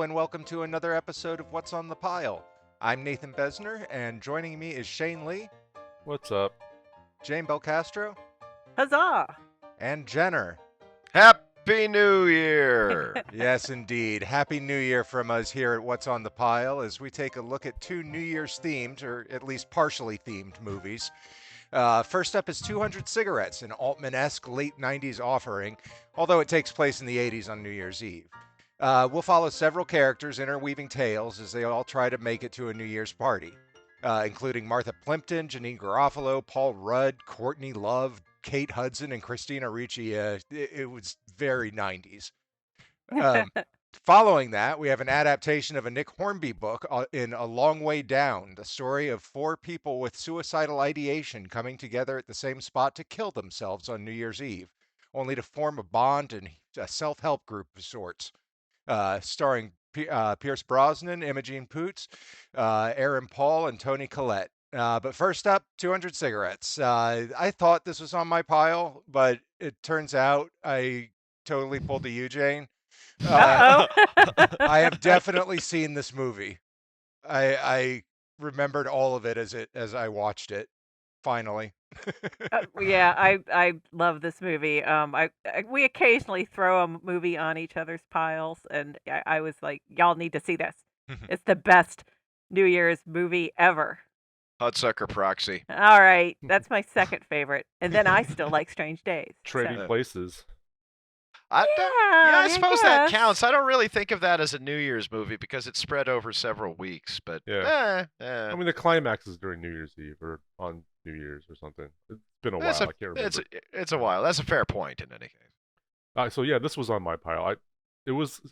and welcome to another episode of What's on the Pile. I'm Nathan Besner, and joining me is Shane Lee, What's up? Jane Belcastro, Huzzah! and Jenner. Happy New Year! Yes, indeed. Happy New Year from us here at What's on the Pile as we take a look at two New Year's themed, or at least partially themed, movies. First up is 200 Cigarettes, an Altman-esque late 90s offering, although it takes place in the 80s on New Year's Eve. We'll follow several characters interweaving tales as they all try to make it to a New Year's party, including Martha Plimpton, Janine Garofalo, Paul Rudd, Courtney Love, Kate Hudson, and Christina Ricci. It was very 90s. Following that, we have an adaptation of a Nick Hornby book in A Long Way Down, the story of four people with suicidal ideation coming together at the same spot to kill themselves on New Year's Eve, only to form a bond and a self-help group of sorts. Starring Pierce Brosnan, Imogen Poots, Aaron Paul, and Toni Collette. But first up, 200 Cigarettes. I thought this was on my pile, but it turns out I totally pulled a you, Jane. Uh-oh. I have definitely seen this movie. I remembered all of it as I watched it. Finally. Yeah, I love this movie. We occasionally throw a movie on each other's piles, and I was like, y'all need to see this. It's the best New Year's movie ever. Hudsucker Proxy. All right, that's my second favorite, and then I still like Strange Days. Trading so. Places. I suppose that guess. counts. I don't really think of that as a New Year's movie because it's spread over several weeks, but Yeah. I mean, the climax is during New Year's Eve or on New Year's or something. It's been a while. I can't remember. It's a while. That's a fair point in any case. So yeah, this was on my pile.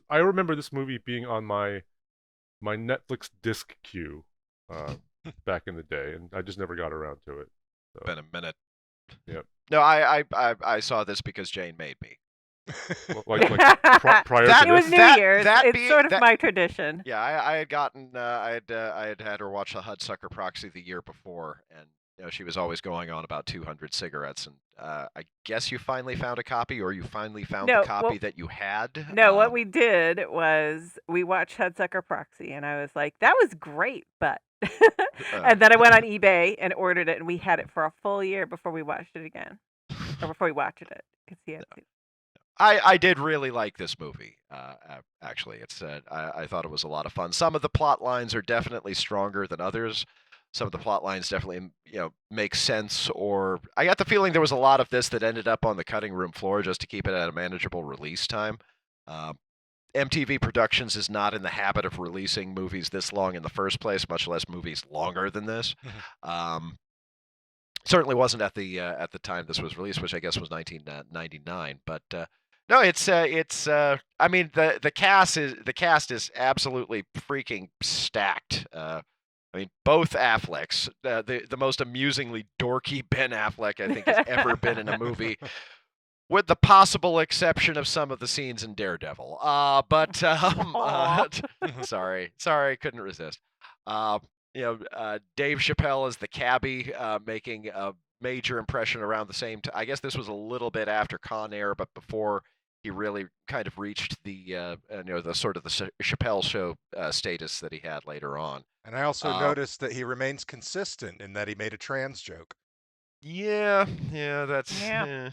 I remember this movie being on my Netflix disc queue back in the day, and I just never got around to it. So. Been a minute. Yep. No, I saw this because Jane made me. Like prior That- to It was this. New that- Year's. that It's being- sort of that- my tradition. Yeah, I had gotten I had her watch the Hudsucker Proxy the year before, and she was always going on about 200 Cigarettes, and I guess you finally found a copy, or you finally found No, the copy well- that you had. No, what we did was we watched Hudsucker Proxy, and I was like, that was great, but. And then I went on eBay and ordered it, and we had it for a full year before we watched it again. Or before we watched it. I did really like this movie. Actually, I thought it was a lot of fun. Some of the plot lines are definitely stronger than others. Some of the plot lines definitely, make sense. Or I got the feeling there was a lot of this that ended up on the cutting room floor just to keep it at a manageable release time. MTV Productions is not in the habit of releasing movies this long in the first place, much less movies longer than this. Certainly wasn't at the time this was released, which I guess was 1999. But no, it's I mean the cast is absolutely freaking stacked. I mean, both Afflecks, the most amusingly dorky Ben Affleck I think has ever been in a movie, with the possible exception of some of the scenes in Daredevil. Sorry, couldn't resist. Dave Chappelle as the cabbie, making a major impression around the same time. I guess this was a little bit after Con Air, but before he really kind of reached the the sort of the Chappelle show status that he had later on. And I also noticed that he remains consistent in that he made a trans joke. Yeah, that's Yeah.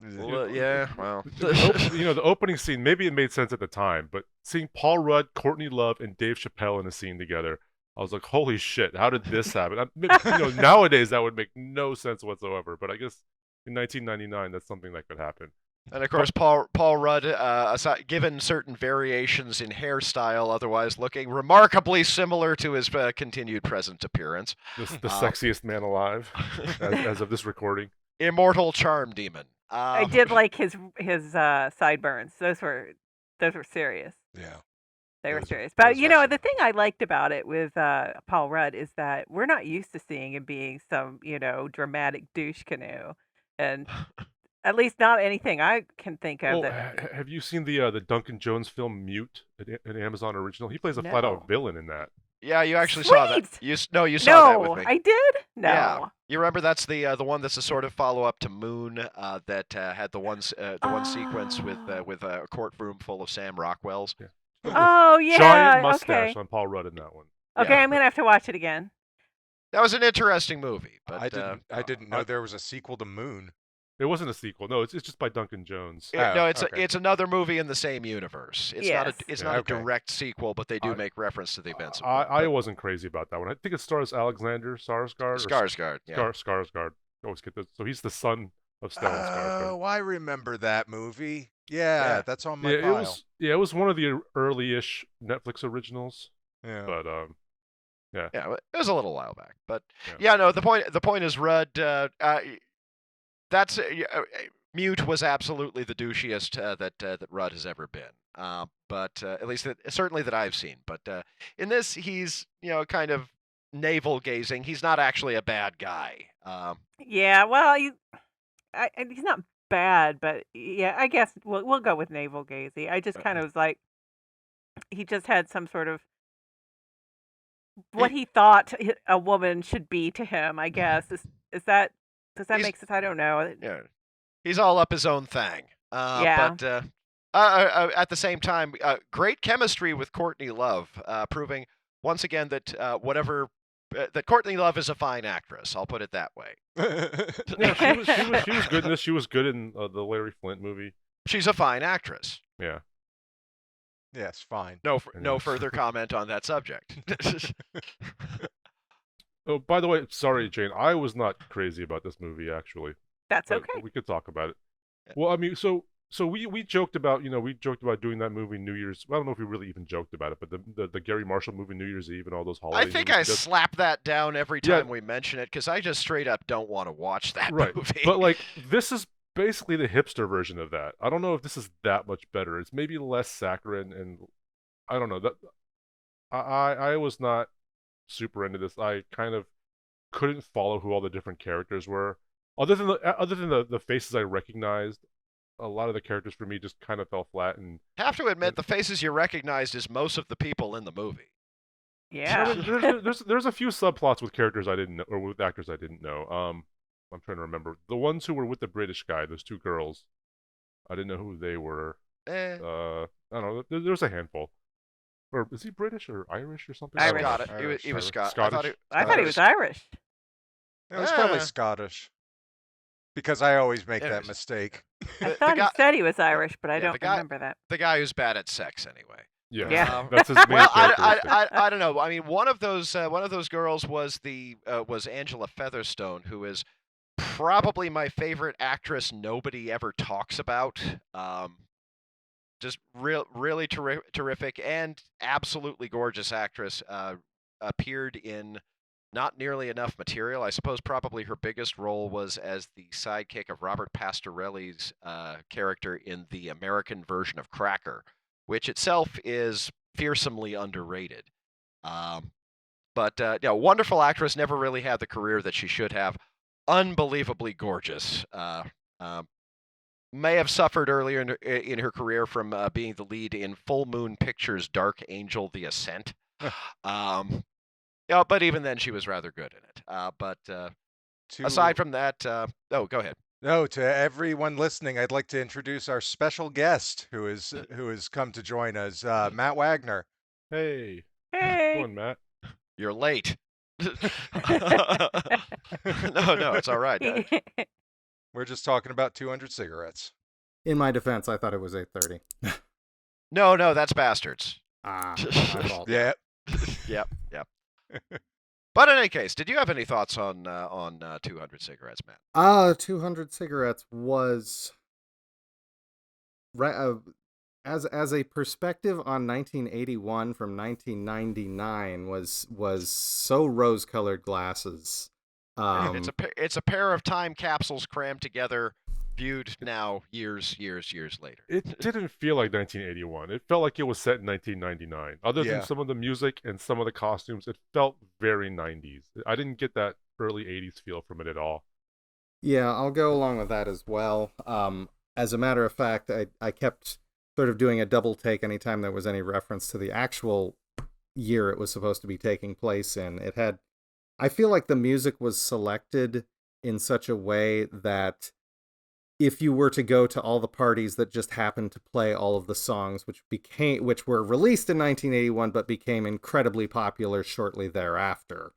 Well, yeah, well, The opening scene, maybe it made sense at the time, but seeing Paul Rudd, Courtney Love, and Dave Chappelle in a scene together, I was like, holy shit, how did this happen? Nowadays that would make no sense whatsoever, but I guess in 1999 that's something that could happen. And of course, Paul Rudd, given certain variations in hairstyle, otherwise looking remarkably similar to his continued present appearance. The sexiest man alive, as of this recording. Immortal charm demon. I did like his sideburns. Those were serious. Yeah. They were Those- serious. But those the actually- thing I liked about it with Paul Rudd is that we're not used to seeing him being some, dramatic douche canoe. And at least not anything I can think of. Have you seen the Duncan Jones film Mute, an Amazon original? He plays a flat-out No. villain in that. Yeah, you actually saw that. Sweet! You saw that No, with me. I did? No. Yeah. You remember that's the one that's a sort of follow up to Moon that had the one sequence with Oh. with a courtroom full of Sam Rockwells. Yeah. Oh yeah. Giant mustache Okay. on Paul Rudd in that one. Okay, Yeah. I'm gonna have to watch it again. That was an interesting movie, but I didn't know there was a sequel to Moon. It wasn't a sequel. No, it's just by Duncan Jones. no, it's okay. it's another movie in the same universe. It's Yes. not a Okay. direct sequel, but they do I- make reference to the events. Of I Moon, wasn't crazy about that one. I think it stars Alexander Skarsgård. but Skarsgård, yeah. Skarsgård. I always get this. So he's the son of Stellan Skarsgård. Oh, I remember that movie. Yeah, Yeah. that's on my Yeah, pile. it was one of the early-ish Netflix originals. Yeah. But Yeah, it was a little while back, but Yeah. no. The point is, Rudd. That's Mute was absolutely the douchiest that Rudd has ever been. But at least certainly that I've seen. But in this, he's kind of navel gazing. He's not actually a bad guy. Yeah, well, he's not bad, but yeah, I guess we'll go with navel gazing. I just kind of was like, he just had some sort of what he thought a woman should be to him. I guess is that does that He's- make sense? I don't know. Yeah, he's all up his own thing. Yeah. But at the same time, great chemistry with Courtney Love, proving once again that that Courtney Love is a fine actress. I'll put it that way. Yeah, she was good in this. She was good in the Larry Flint movie. She's a fine actress. Yeah. Yes, fine. No Yeah. further comment on that subject. Oh, by the way, sorry, Jane. I was not crazy about this movie actually. That's But okay. we could talk about it. Yeah. Well, I mean, so we joked about doing that movie New Year's. I don't know if we really even joked about it, but the Gary Marshall movie New Year's Eve and all those holiday I think movies, I just- slap that down every Yeah. time we mention it because I just straight up don't want to watch that right. movie. But like this is basically the hipster version of that. I don't know if this is that much better. It's maybe less saccharine and I don't know that. I was not super into this. I kind of couldn't follow who all the different characters were. Other than the faces I recognized, a lot of the characters for me just kind of fell flat. And have to admit, the faces you recognized is most of the people in the movie. Yeah. I mean, there's a few subplots with characters I didn't know, or with actors I didn't know. I'm trying to remember the ones who were with the British guy, those two girls. I didn't know who they were. Eh, I don't know. There's a handful. Or is he British or Irish or something? I've Irish. got it. Irish, He was Irish. Scott. Scottish. I thought he was Irish. It was probably Ah. Scottish. Because I always make that Anyways. mistake. I The thought guy- he said he was Irish, but I yeah, the don't guy- remember that. The guy who's bad at sex, anyway. Yeah, Yeah. that's his main Well, characteristic. I don't know. I mean, one of those girls was was Angela Featherstone, who is probably my favorite actress nobody ever talks about. Just really terrific and absolutely gorgeous actress. Appeared in not nearly enough material. I suppose probably her biggest role was as the sidekick of Robert Pastorelli's character in the American version of Cracker, which itself is fearsomely underrated. But wonderful actress, never really had the career that she should have. Unbelievably gorgeous. May have suffered earlier in her career from being the lead in Full Moon Pictures' Dark Angel: The Ascent. But even then, she was rather good in it. But aside from that, go ahead. No, to everyone listening, I'd like to introduce our special guest who has come to join us, Matt Wagner. Hey, Hey. come on, Matt. You're late. No, it's all right. We're just talking about 200 cigarettes. In my defense, I thought it was 8:30. No, that's bastards. My fault. Yeah. Yep. But in any case, did you have any thoughts on 200 cigarettes, Matt? 200 cigarettes was as a perspective on 1981 from 1999 was so rose-colored glasses. It's a pair of time capsules crammed together, viewed now years later. It didn't feel like 1981. It felt like it was set in 1999. Other Yeah. than some of the music and some of the costumes, it felt very 90s. I didn't get that early 80s feel from it at all. Yeah, I'll go along with that as well. As a matter of fact, I kept sort of doing a double take anytime there was any reference to the actual year it was supposed to be taking place in. I feel like the music was selected in such a way that if you were to go to all the parties that just happened to play all of the songs which were released in 1981 but became incredibly popular shortly thereafter.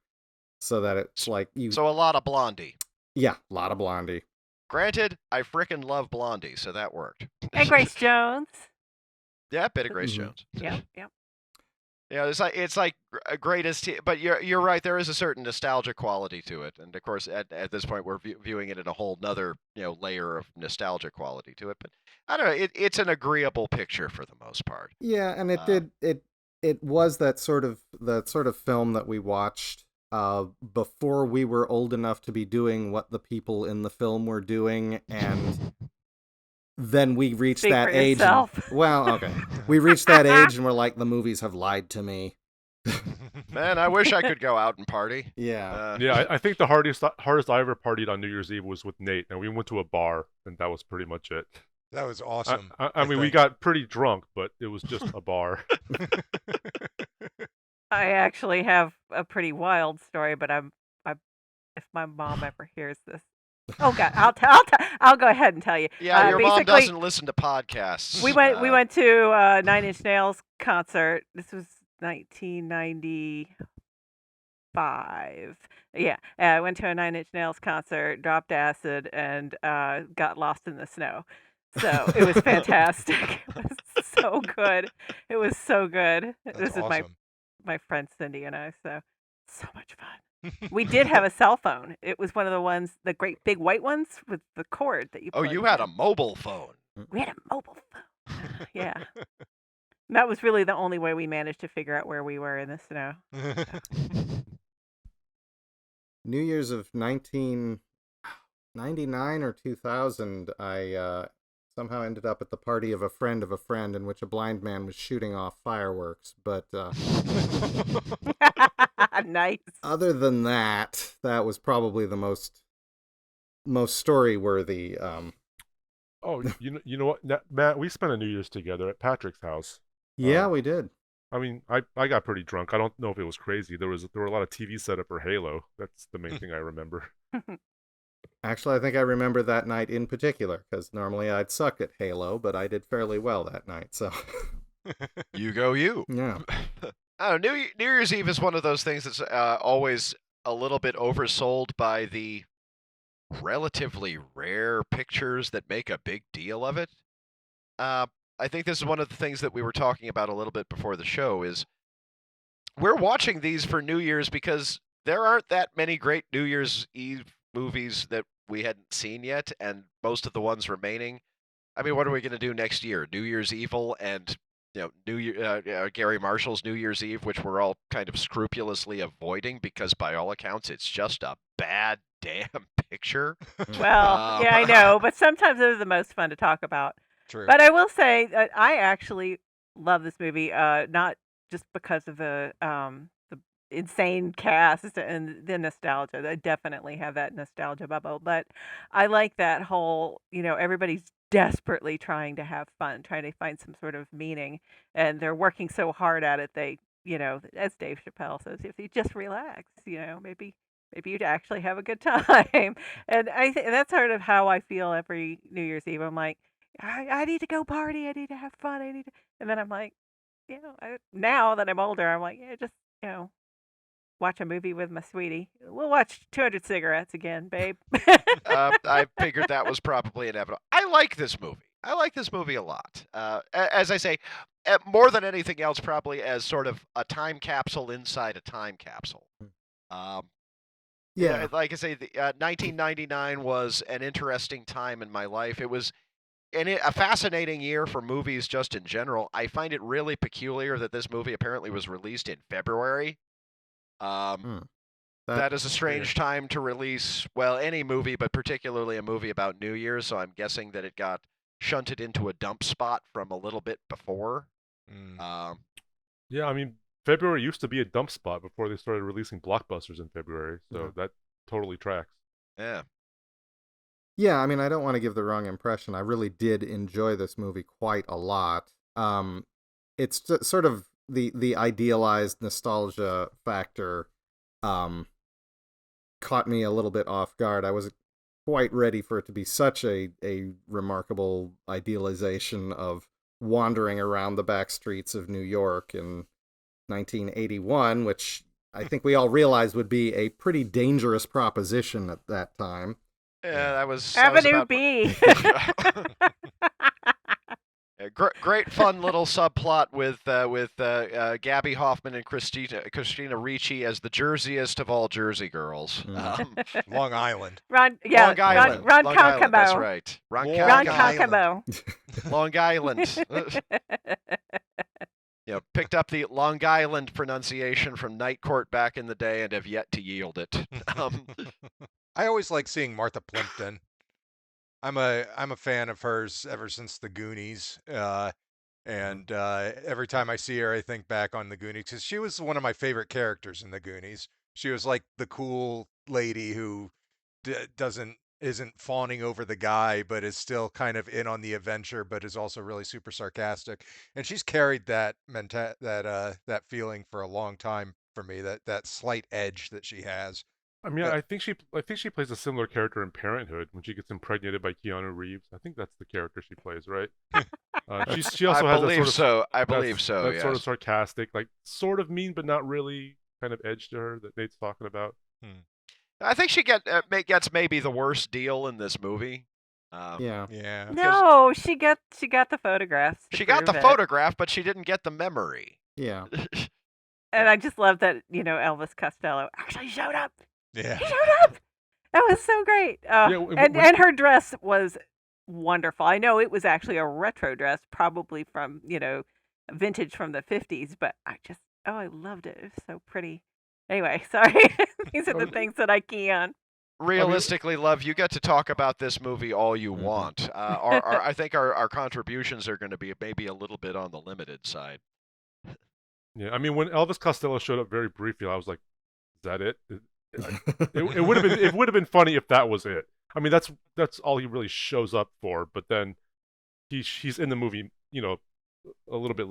So that it's like So a lot of Blondie. Yeah, a lot of Blondie. Granted, I frickin' love Blondie, so that worked. And Grace Jones. Yeah, a bit of Grace Mhm. Jones. Yep, yep. Yeah, it's like greatest, but you're right. There is a certain nostalgia quality to it, and of course, at this point, we're viewing it in a whole nother layer of nostalgia quality to it. But I don't know. It's an agreeable picture for the most part. Yeah, and it was that sort of film that we watched before we were old enough to be doing what the people in the film were doing, and then we reached Speak that for age. yourself. Well, okay, we reached that age, and we're like, the movies have lied to me. Man, I wish I could go out and party. Yeah. Yeah, I think the hardest I ever partied on New Year's Eve was with Nate, and we went to a bar, and that was pretty much it. That was awesome. I mean, we think. got pretty drunk, but it was just a bar. I actually have a pretty wild story, but if my mom ever hears this, oh God, I'll go ahead and tell you. Yeah, your mom basically, doesn't listen to podcasts. We went to Nine Inch Nails concert. This was 1995. Yeah, I went to a Nine Inch Nails concert, dropped acid, and got lost in the snow. So it was fantastic. It was so good. It was so good. That's This is awesome. my friend Cindy and I. So much fun. We did have a cell phone. It was one of the ones, the great big white ones with the cord that you. Oh, you had a mobile phone. We had a mobile phone. Yeah. That was really the only way we managed to figure out where we were in the snow. New Year's of 1999 or 2000, I somehow ended up at the party of a friend in which a blind man was shooting off fireworks. But Nice. other than that, that was probably the most story-worthy. Oh, you know what, Matt? We spent a New Year's together at Patrick's house. Yeah, we did. I mean, I got pretty drunk. I don't know if it was crazy. There were a lot of TV set up for Halo. That's the main thing I remember. Actually, I think I remember that night in particular, because normally I'd suck at Halo, but I did fairly well that night, so... You go you. Yeah. I don't know, New Year's Eve is one of those things that's always a little bit oversold by the relatively rare pictures that make a big deal of it. I think this is one of the things that we were talking about a little bit before the show is we're watching these for New Year's because there aren't that many great New Year's Eve movies that we hadn't seen yet, and most of the ones remaining. I mean, what are we going to do next year? New Year's Evil and Gary Marshall's New Year's Eve, which we're all kind of scrupulously avoiding because by all accounts it's just a bad damn picture. Well, yeah, I know, but sometimes those are the most fun to talk about. True. But I will say that I actually love this movie, not just because of the insane cast and the nostalgia. I definitely have that nostalgia bubble, but I like that whole, everybody's desperately trying to have fun, trying to find some sort of meaning, and they're working so hard at it. They, as Dave Chappelle says, if you just relax, maybe you'd actually have a good time. And I think that's sort of how I feel every New Year's Eve. I'm like, I need to go party. I need to have fun. And then I'm like, now that I'm older, I'm like, yeah, just, watch a movie with my sweetie. We'll watch 200 Cigarettes again, babe. I figured that was probably inevitable. I like this movie. I like this movie a lot. As I say, more than anything else, probably as sort of a time capsule inside a time capsule. Yeah. Like I say, 1999 was an interesting time in my life. It was a fascinating year for movies just in general. I find it really peculiar that this movie apparently was released in February. That is a strange time to release, well, any movie, but particularly a movie about New Year's, so I'm guessing that it got shunted into a dump spot from a little bit before. Yeah, I mean, February used to be a dump spot before they started releasing blockbusters in February, so that totally tracks. Yeah. Yeah, I mean, I don't want to give the wrong impression. I really did enjoy this movie quite a lot. It's just sort of the idealized nostalgia factor caught me a little bit off guard. I was quite ready for it to be such a remarkable idealization of wandering around the back streets of New York in 1981, which I think we all realized would be a pretty dangerous proposition at that time. Yeah, that was Avenue about... B. Great fun little subplot with Gabby Hoffman and Christina Ricci as the Jerseyest of all Jersey girls. Long Island. Ron Long Island. Ron Long Island, that's Kokomo. right. Ron Island. Kokomo. Long Island. Picked up the Long Island pronunciation from Night Court back in the day and have yet to yield it. I always like seeing Martha Plimpton. I'm a fan of hers ever since the Goonies, and every time I see her, I think back on the Goonies because she was one of my favorite characters in the Goonies. She was like the cool lady who isn't fawning over the guy, but is still kind of in on the adventure, but is also really super sarcastic. And she's carried that that feeling for a long time for me. That slight edge that she has. I mean, I think she plays a similar character in Parenthood when she gets impregnated by Keanu Reeves. I think that's the character she plays, right? She also has I believe so. That sort of sarcastic, like sort of mean but not really kind of edge to her that Nate's talking about. I think she gets maybe the worst deal in this movie. Yeah. No, she got the photographs. She got the photograph, but she didn't get the memory. Yeah. And I just love that, Elvis Costello actually showed up. Yeah. He showed up. That was so great. And her dress was wonderful. I know it was actually a retro dress, probably from, vintage from the 50s, but I loved it. It was so pretty. Anyway, sorry. These are the things that I key on. Realistically, Love, you get to talk about this movie all you want. I think our contributions are going to be maybe a little bit on the limited side. Yeah, I mean, when Elvis Costello showed up very briefly, I was like, "Is that it?" It would have been funny if that was it. I mean, that's all he really shows up for. But then he's in the movie, a little bit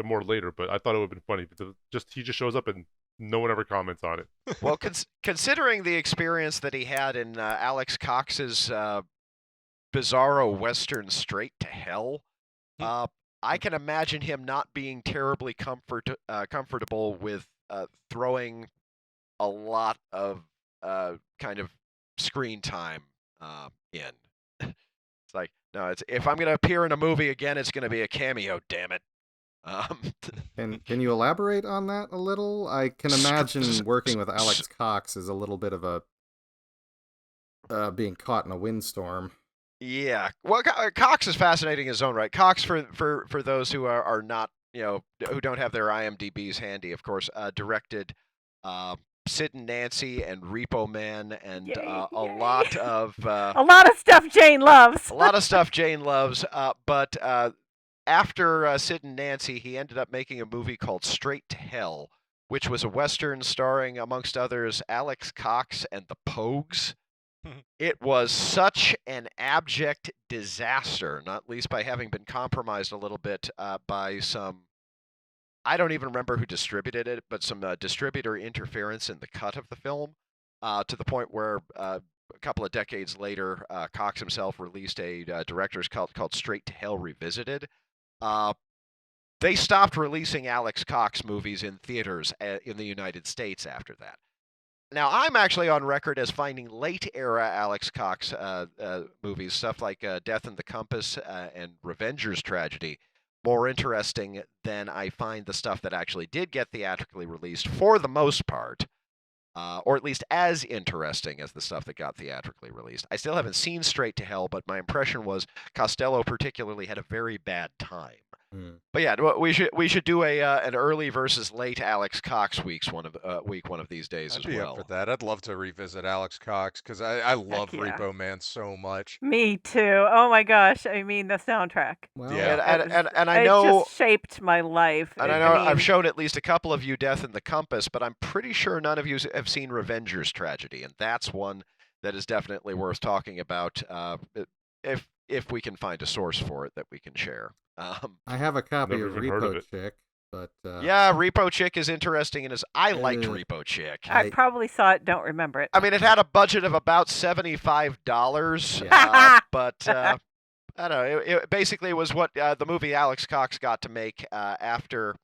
more later. But I thought it would have been funny because he just shows up and no one ever comments on it. Well, considering the experience that he had in Alex Cox's bizarro Western Straight to Hell, I can imagine him not being terribly comfortable with throwing a lot of kind of screen time in. It's like, no, if I'm going to appear in a movie again, it's going to be a cameo, damn it. Can you elaborate on that a little? I can imagine working with Alex Cox is a little bit of a being caught in a windstorm. Yeah, well, Cox is fascinating in his own right. Cox, for those who are not, who don't have their IMDb's handy, of course, directed Sid and Nancy and Repo Man and a lot of stuff Jane loves. A lot of stuff Jane loves. But after Sid and Nancy, he ended up making a movie called Straight to Hell, which was a Western starring, amongst others, Alex Cox and the Pogues. It was such an abject disaster, not least by having been compromised a little bit by some, I don't even remember who distributed it, but some distributor interference in the cut of the film, to the point where a couple of decades later, Cox himself released a director's cut called Straight to Hell Revisited. They stopped releasing Alex Cox movies in theaters in the United States after that. Now, I'm actually on record as finding late-era Alex Cox movies, stuff like Death in the Compass and Revenger's Tragedy, more interesting than I find the stuff that actually did get theatrically released for the most part, or at least as interesting as the stuff that got theatrically released. I still haven't seen Straight to Hell, but my impression was Costello particularly had a very bad time. But yeah, we should do an early versus late Alex Cox week one of these days I'd as be well. up for that. I'd love to revisit Alex Cox because I love yeah. Repo Man so much. Me too. Oh my gosh! I mean, the soundtrack. Well, Yeah. And I know it just shaped my life. And I know I've shown at least a couple of you Death in the Compass, but I'm pretty sure none of you have seen Revenger's Tragedy, and that's one that is definitely worth talking about if we can find a source for it that we can share. I have a copy Never of even heard of Repo it. Chick. But Yeah, Repo Chick is interesting, and I liked Uh, Repo Chick. I probably saw it, don't remember it. I mean, it had a budget of about $75, but I don't know. It basically was what the movie Alex Cox got to make after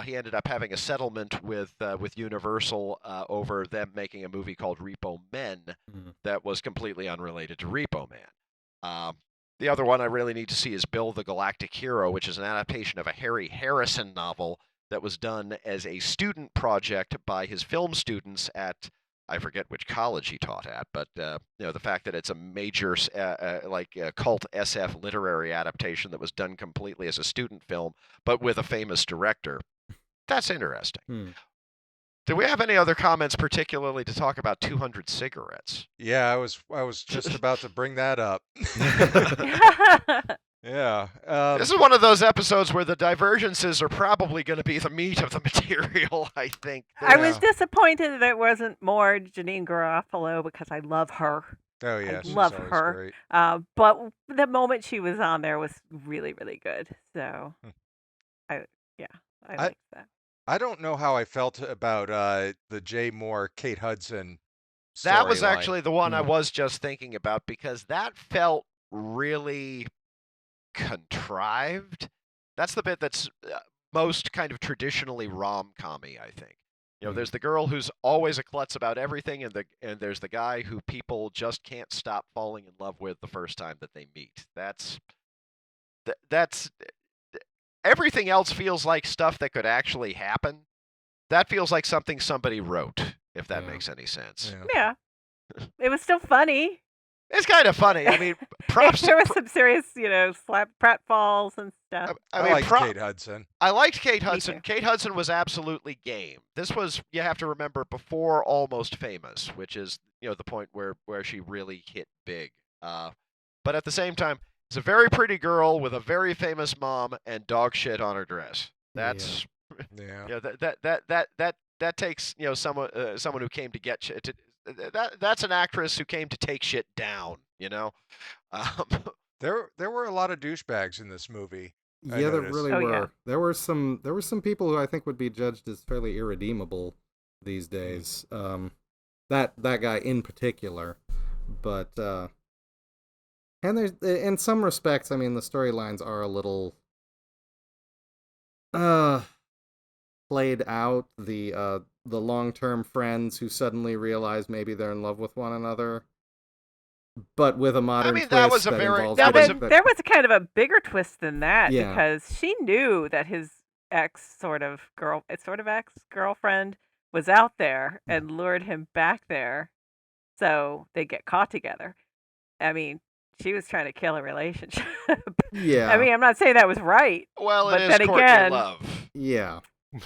he ended up having a settlement with Universal over them making a movie called Repo Men that was completely unrelated to Repo Man. The other one I really need to see is Bill the Galactic Hero, which is an adaptation of a Harry Harrison novel that was done as a student project by his film students at, I forget which college he taught at, but the fact that it's a major cult SF literary adaptation that was done completely as a student film, but with a famous director, that's interesting. Do we have any other comments, particularly to talk about 200 Cigarettes? Yeah, I was just about to bring that up. Yeah. This is one of those episodes where the divergences are probably going to be the meat of the material, I think. I was disappointed that it wasn't more Janine Garofalo because I love her. Oh yeah, I she's love always her. great. But the moment she was on there was really, really good. So, I liked that. I don't know how I felt about the Jay Moore, Kate Hudson That was storyline. actually the one I was just thinking about because that felt really contrived. That's the bit that's most kind of traditionally rom-commy, I think. There's the girl who's always a klutz about everything, and there's the guy who people just can't stop falling in love with the first time that they meet. That's everything else feels like stuff that could actually happen. That feels like something somebody wrote, if that makes any sense. Yeah. It was still funny. It's kind of funny. I mean, props. There was some serious, slap pratfalls and stuff. I liked Kate Hudson. I liked Kate Me Hudson. too. Kate Hudson was absolutely game. This was, you have to remember, before Almost Famous, which is, the point where she really hit big. But at the same time, it's a very pretty girl with a very famous mom and dog shit on her dress. That's that takes someone who came to get shit. That's an actress who came to take shit down. There were a lot of douchebags in this movie. Yeah, there really were. Yeah. There were some people who I think would be judged as fairly irredeemable these days. That guy in particular, but and there's in some respects, I mean, the storylines are a little played out. The long-term friends who suddenly realize maybe they're in love with one another, but with a modern twist that was a very involves Now, that there was a kind of a bigger twist than that Yeah. because she knew that his ex-girlfriend was out there and lured him back there so they get caught together. I mean, she was trying to kill a relationship. Yeah. I mean, I'm not saying that was right. Well, But it is then Courtney again- Love. Yeah.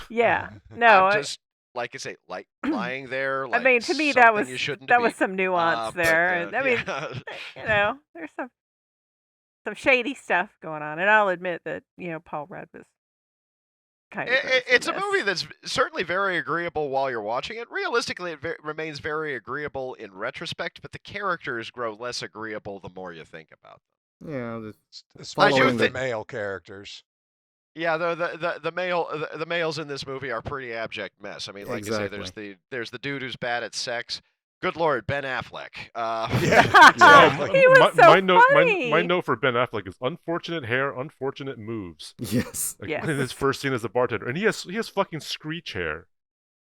Yeah. No, I'm just like I say, like lying there. I Like mean, to me, that something was you shouldn't that be. was some nuance But, there. And, I mean, yeah. there's some shady stuff going on, and I'll admit that Paul Rudd was kind of. It's a movie that's certainly very agreeable while you're watching it. Realistically, it remains very agreeable in retrospect, but the characters grow less agreeable the more you think about them. Yeah. Especially the think- male characters. Yeah, the males in this movie are a pretty abject mess. I mean, like I say, there's the dude who's bad at sex. Good Lord, Ben Affleck. Exactly. He was so my note, funny. my note for Ben Affleck is unfortunate hair, unfortunate moves. Yes. Like, Yes. in his first scene as a bartender, and he has fucking screech hair.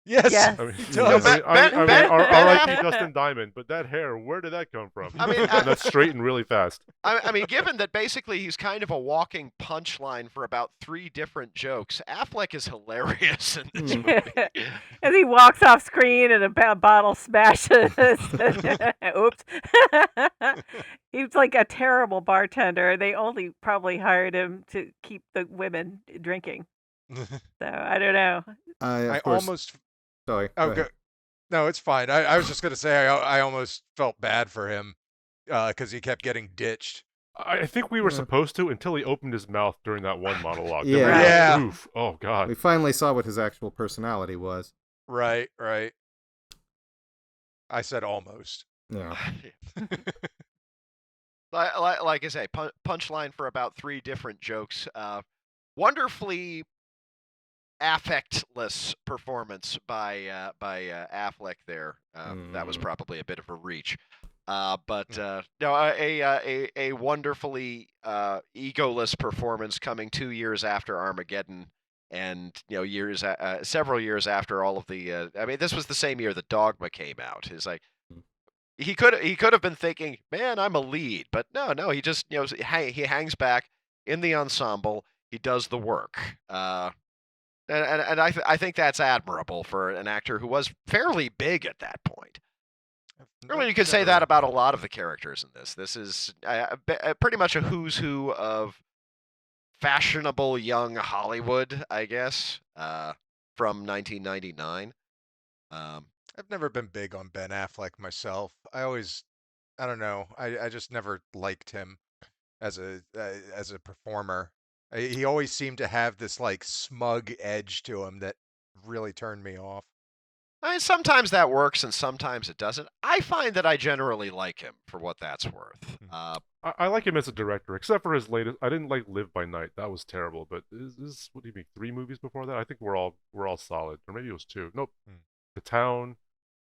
Yes, Yes. I mean, he I does. mean, Ben R.I.P. Affleck- Dustin Diamond, but that hair, where did that come from? I mean, And that's straight and really fast. I mean, given that basically he's kind of a walking punchline for about 3 different jokes, Affleck is hilarious in this movie. As he walks off screen and a bottle smashes. Oops. He's like a terrible bartender. They only probably hired him to keep the women drinking. So I don't know. I Of course, almost. sorry. Oh, go ahead. no, it's fine. I was just gonna say I almost felt bad for him because he kept getting ditched. I think we were Yeah. supposed to until he opened his mouth during that one monologue. Yeah. Then we were like, Yeah. Oof. Oh God. We finally saw what his actual personality was. Right. I said almost. Yeah. Like I say, punchline for about 3 different jokes. Wonderfully affectless performance by Affleck there. That was probably a bit of a reach. But no, a wonderfully egoless performance coming 2 years after Armageddon, and several years after all of the. I mean, this was the same year that Dogma came out. It's like he could have been thinking, man, I'm a lead, but no, he just he hangs back in the ensemble. He does the work. And I think that's admirable for an actor who was fairly big at that point. Really, you could say that about a lot of the characters in this. This is pretty much a who's who of fashionable young Hollywood, I guess, from 1999. I've never been big on Ben Affleck myself. I don't know. I just never liked him as a performer. He always seemed to have this like smug edge to him that really turned me off. I mean, sometimes that works and sometimes it doesn't. I find that I generally like him for what that's worth. I like him as a director, except for his latest. I didn't like Live by Night. That was terrible. But is what do you mean? 3 movies before that? I think we're all solid. Or maybe it was 2. Nope. The Town,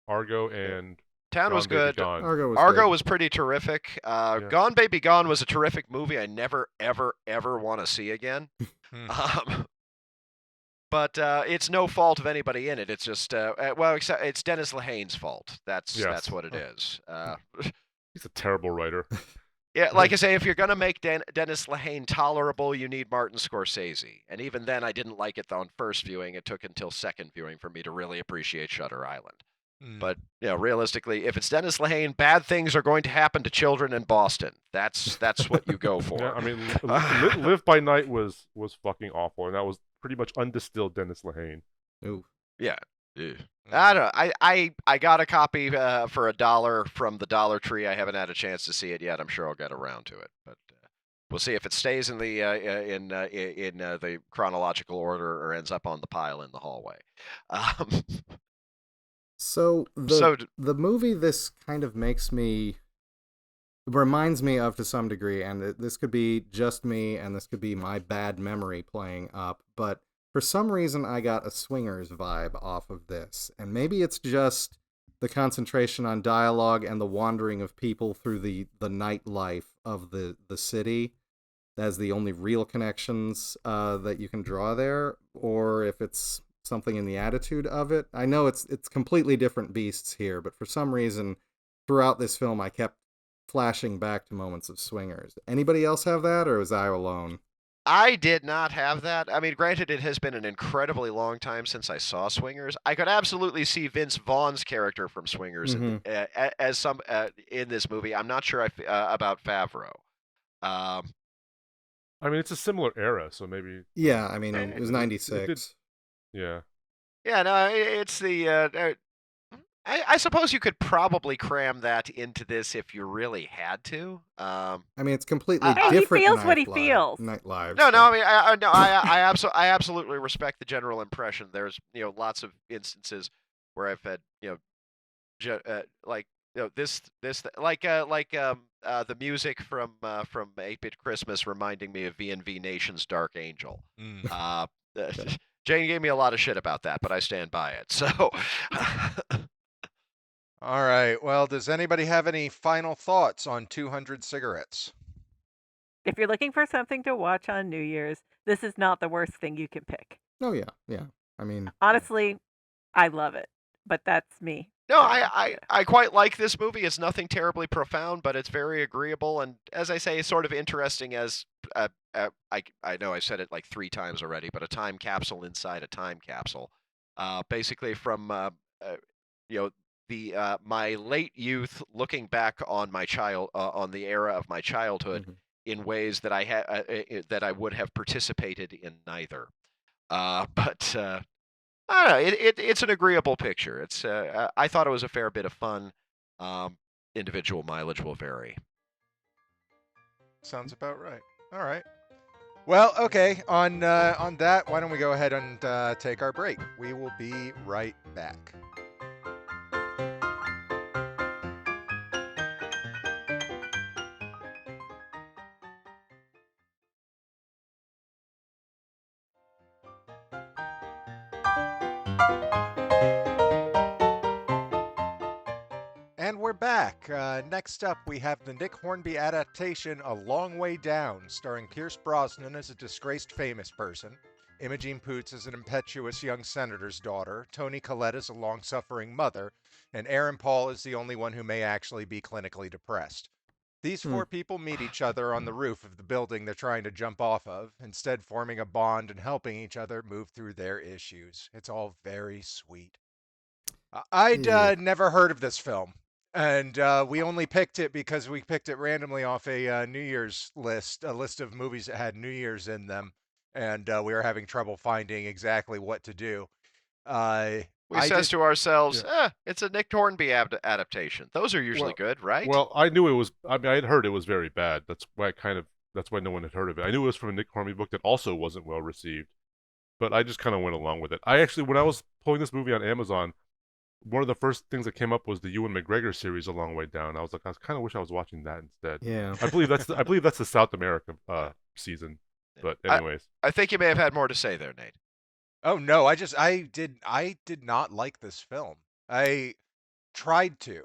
Argo, and Town was Gone, Baby, good. Gone. Argo was pretty terrific. Gone Baby Gone was a terrific movie. I never ever ever want to see again. But it's no fault of anybody in it. It's just except it's Dennis Lehane's fault. That's what it is. He's a terrible writer. Yeah, like I say, if you're gonna make Dennis Lehane tolerable, you need Martin Scorsese. And even then, I didn't like it on first viewing. It took until second viewing for me to really appreciate Shutter Island. But realistically, if it's Dennis Lehane, bad things are going to happen to children in Boston. That's what you go for. Yeah, I mean, Live by Night was fucking awful, and that was pretty much undistilled Dennis Lehane. Ooh. Yeah. I don't know. I got a copy for $1 from the Dollar Tree. I haven't had a chance to see it yet. I'm sure I'll get around to it, but we'll see if it stays in the the chronological order or ends up on the pile in the hallway. So the movie this kind of reminds me of to some degree, and this could be just me, and this could be my bad memory playing up, but for some reason I got a Swingers vibe off of this, and maybe it's just the concentration on dialogue and the wandering of people through the nightlife of the city as the only real connections that you can draw there, or if it's something in the attitude of it. I know it's completely different beasts here, but for some reason throughout this film I kept flashing back to moments of Swingers. Anybody else have that, or was I alone? I did not have that. I mean, granted, it has been an incredibly long time since I saw Swingers. I could absolutely see Vince Vaughn's character from Swingers as some in this movie. I'm not sure about Favreau. I mean, it's a similar era, so maybe. Yeah, I mean, it was 96. Yeah. Yeah, no, it's the. I suppose you could probably cram that into this if you really had to. I mean, it's completely different. He feels what he feels. Night Live. No, I mean, I absolutely respect the general impression. There's lots of instances where I've had the music from 8-Bit Christmas reminding me of V&V Nation's Dark Angel. Jane gave me a lot of shit about that, but I stand by it. So. All right. Well, does anybody have any final thoughts on 200 Cigarettes? If you're looking for something to watch on New Year's, this is not the worst thing you can pick. Oh, yeah. I mean... Honestly, I love it, but that's me. No, I quite like this movie. It's nothing terribly profound, but it's very agreeable. And as I say, it's sort of interesting as, I know I said it like 3 times already, but a time capsule inside a time capsule. Basically from, my late youth, looking back on my on the era of my childhood in ways that that I would have participated in neither. But I don't know. It's an agreeable picture. It's I thought it was a fair bit of fun. Individual mileage will vary. Sounds about right. All right. Well, okay. On that, why don't we go ahead and take our break? We will be right back. back. Next up, we have the Nick Hornby adaptation A Long Way Down, starring Pierce Brosnan as a disgraced famous person, Imogen Poots as an impetuous young senator's daughter, Toni Collette as a long-suffering mother, and Aaron Paul is the only one who may actually be clinically depressed. These four people meet each other on the roof of the building they're trying to jump off of, instead forming a bond and helping each other move through their issues. It's all very sweet. I'd never heard of this film, and we only picked it because we picked it randomly off a New Year's list, a list of movies that had New Year's in them, and we were having trouble finding exactly what to do. We says to ourselves, it's a Nick Hornby adaptation. Those are usually good, right? Well, I knew it was. I mean, I had heard it was very bad. That's why that's why no one had heard of it. I knew it was from a Nick Hornby book that also wasn't well received, but I just kind of went along with it. I actually, when I was pulling this movie on Amazon, one of the first things that came up was the Ewan McGregor series, A Long Way Down. I was like, I kind of wish I was watching that instead. Yeah. I believe that's the South America season. But anyways, I think you may have had more to say there, Nate. Oh no, I did not like this film. I tried to.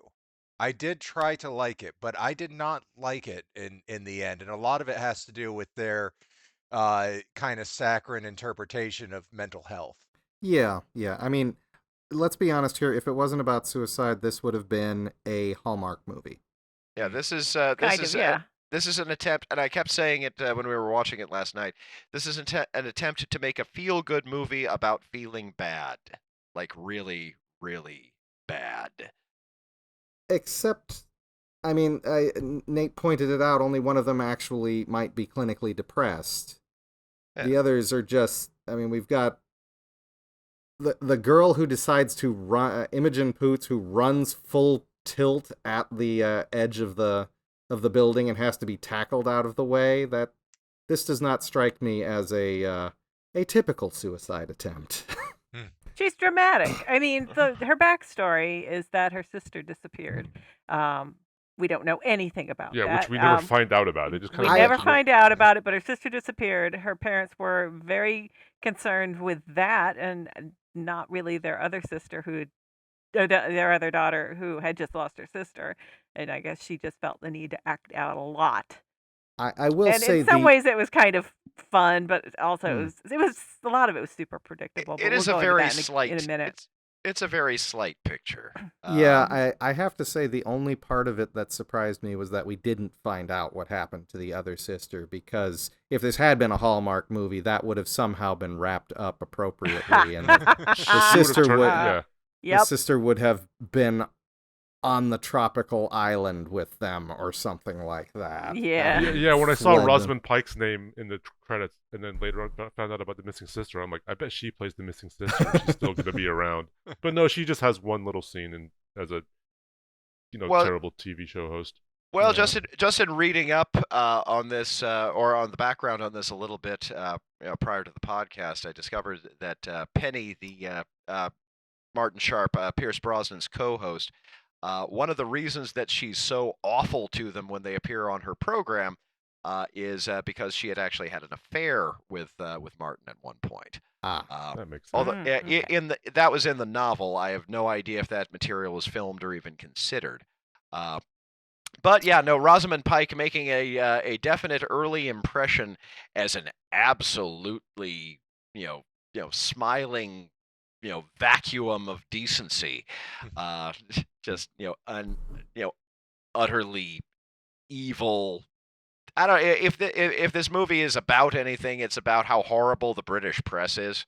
I did try to like it, but I did not like it in the end. And a lot of it has to do with their kind of saccharine interpretation of mental health. Yeah. I mean, let's be honest here. If it wasn't about suicide, this would have been a Hallmark movie. Yeah, this is This is an attempt, and I kept saying it when we were watching it last night. This is an attempt to make a feel-good movie about feeling bad, like really, really bad. Except, I mean, Nate pointed it out. Only one of them actually might be clinically depressed. Yeah. The others are just. I mean, we've got the girl who decides to run, Imogen Poots, who runs full tilt at the edge of the building and has to be tackled out of the way. That this does not strike me as a typical suicide attempt. She's dramatic. I mean, her backstory is that her sister disappeared. We don't know anything about that. Yeah, which we never find out about. They just we never find out about it, but her sister disappeared. Her parents were very concerned with that, and not really their other sister their other daughter who had just lost her sister. And I guess she just felt the need to act out a lot. I will and say, in some ways, it was kind of fun, but also it was a lot of it was super predictable. It is a very slight. In a minute. It's a very slight picture. Yeah, I have to say the only part of it that surprised me was that we didn't find out what happened to the other sister, because if this had been a Hallmark movie, that would have somehow been wrapped up appropriately, and the sister would have been on the tropical island with them or something like that. Yeah, when I saw Rosamund Pike's name in the credits and then later on found out about the missing sister, I'm like, I bet she plays the missing sister. She's still going to be around. But no, she just has one little scene as a terrible TV show host. Well, just in reading up on this or on the background on this a little bit prior to the podcast, I discovered that Penny, the Martin Sharp, Pierce Brosnan's co-host, one of the reasons that she's so awful to them when they appear on her program is because she had actually had an affair with Martin at one point. That makes sense. Although that was in the novel, I have no idea if that material was filmed or even considered. But yeah, no, Rosamund Pike making a definite early impression as an absolutely smiling vacuum of decency, just utterly evil. I don't know if this movie is about anything, it's about how horrible the British press is.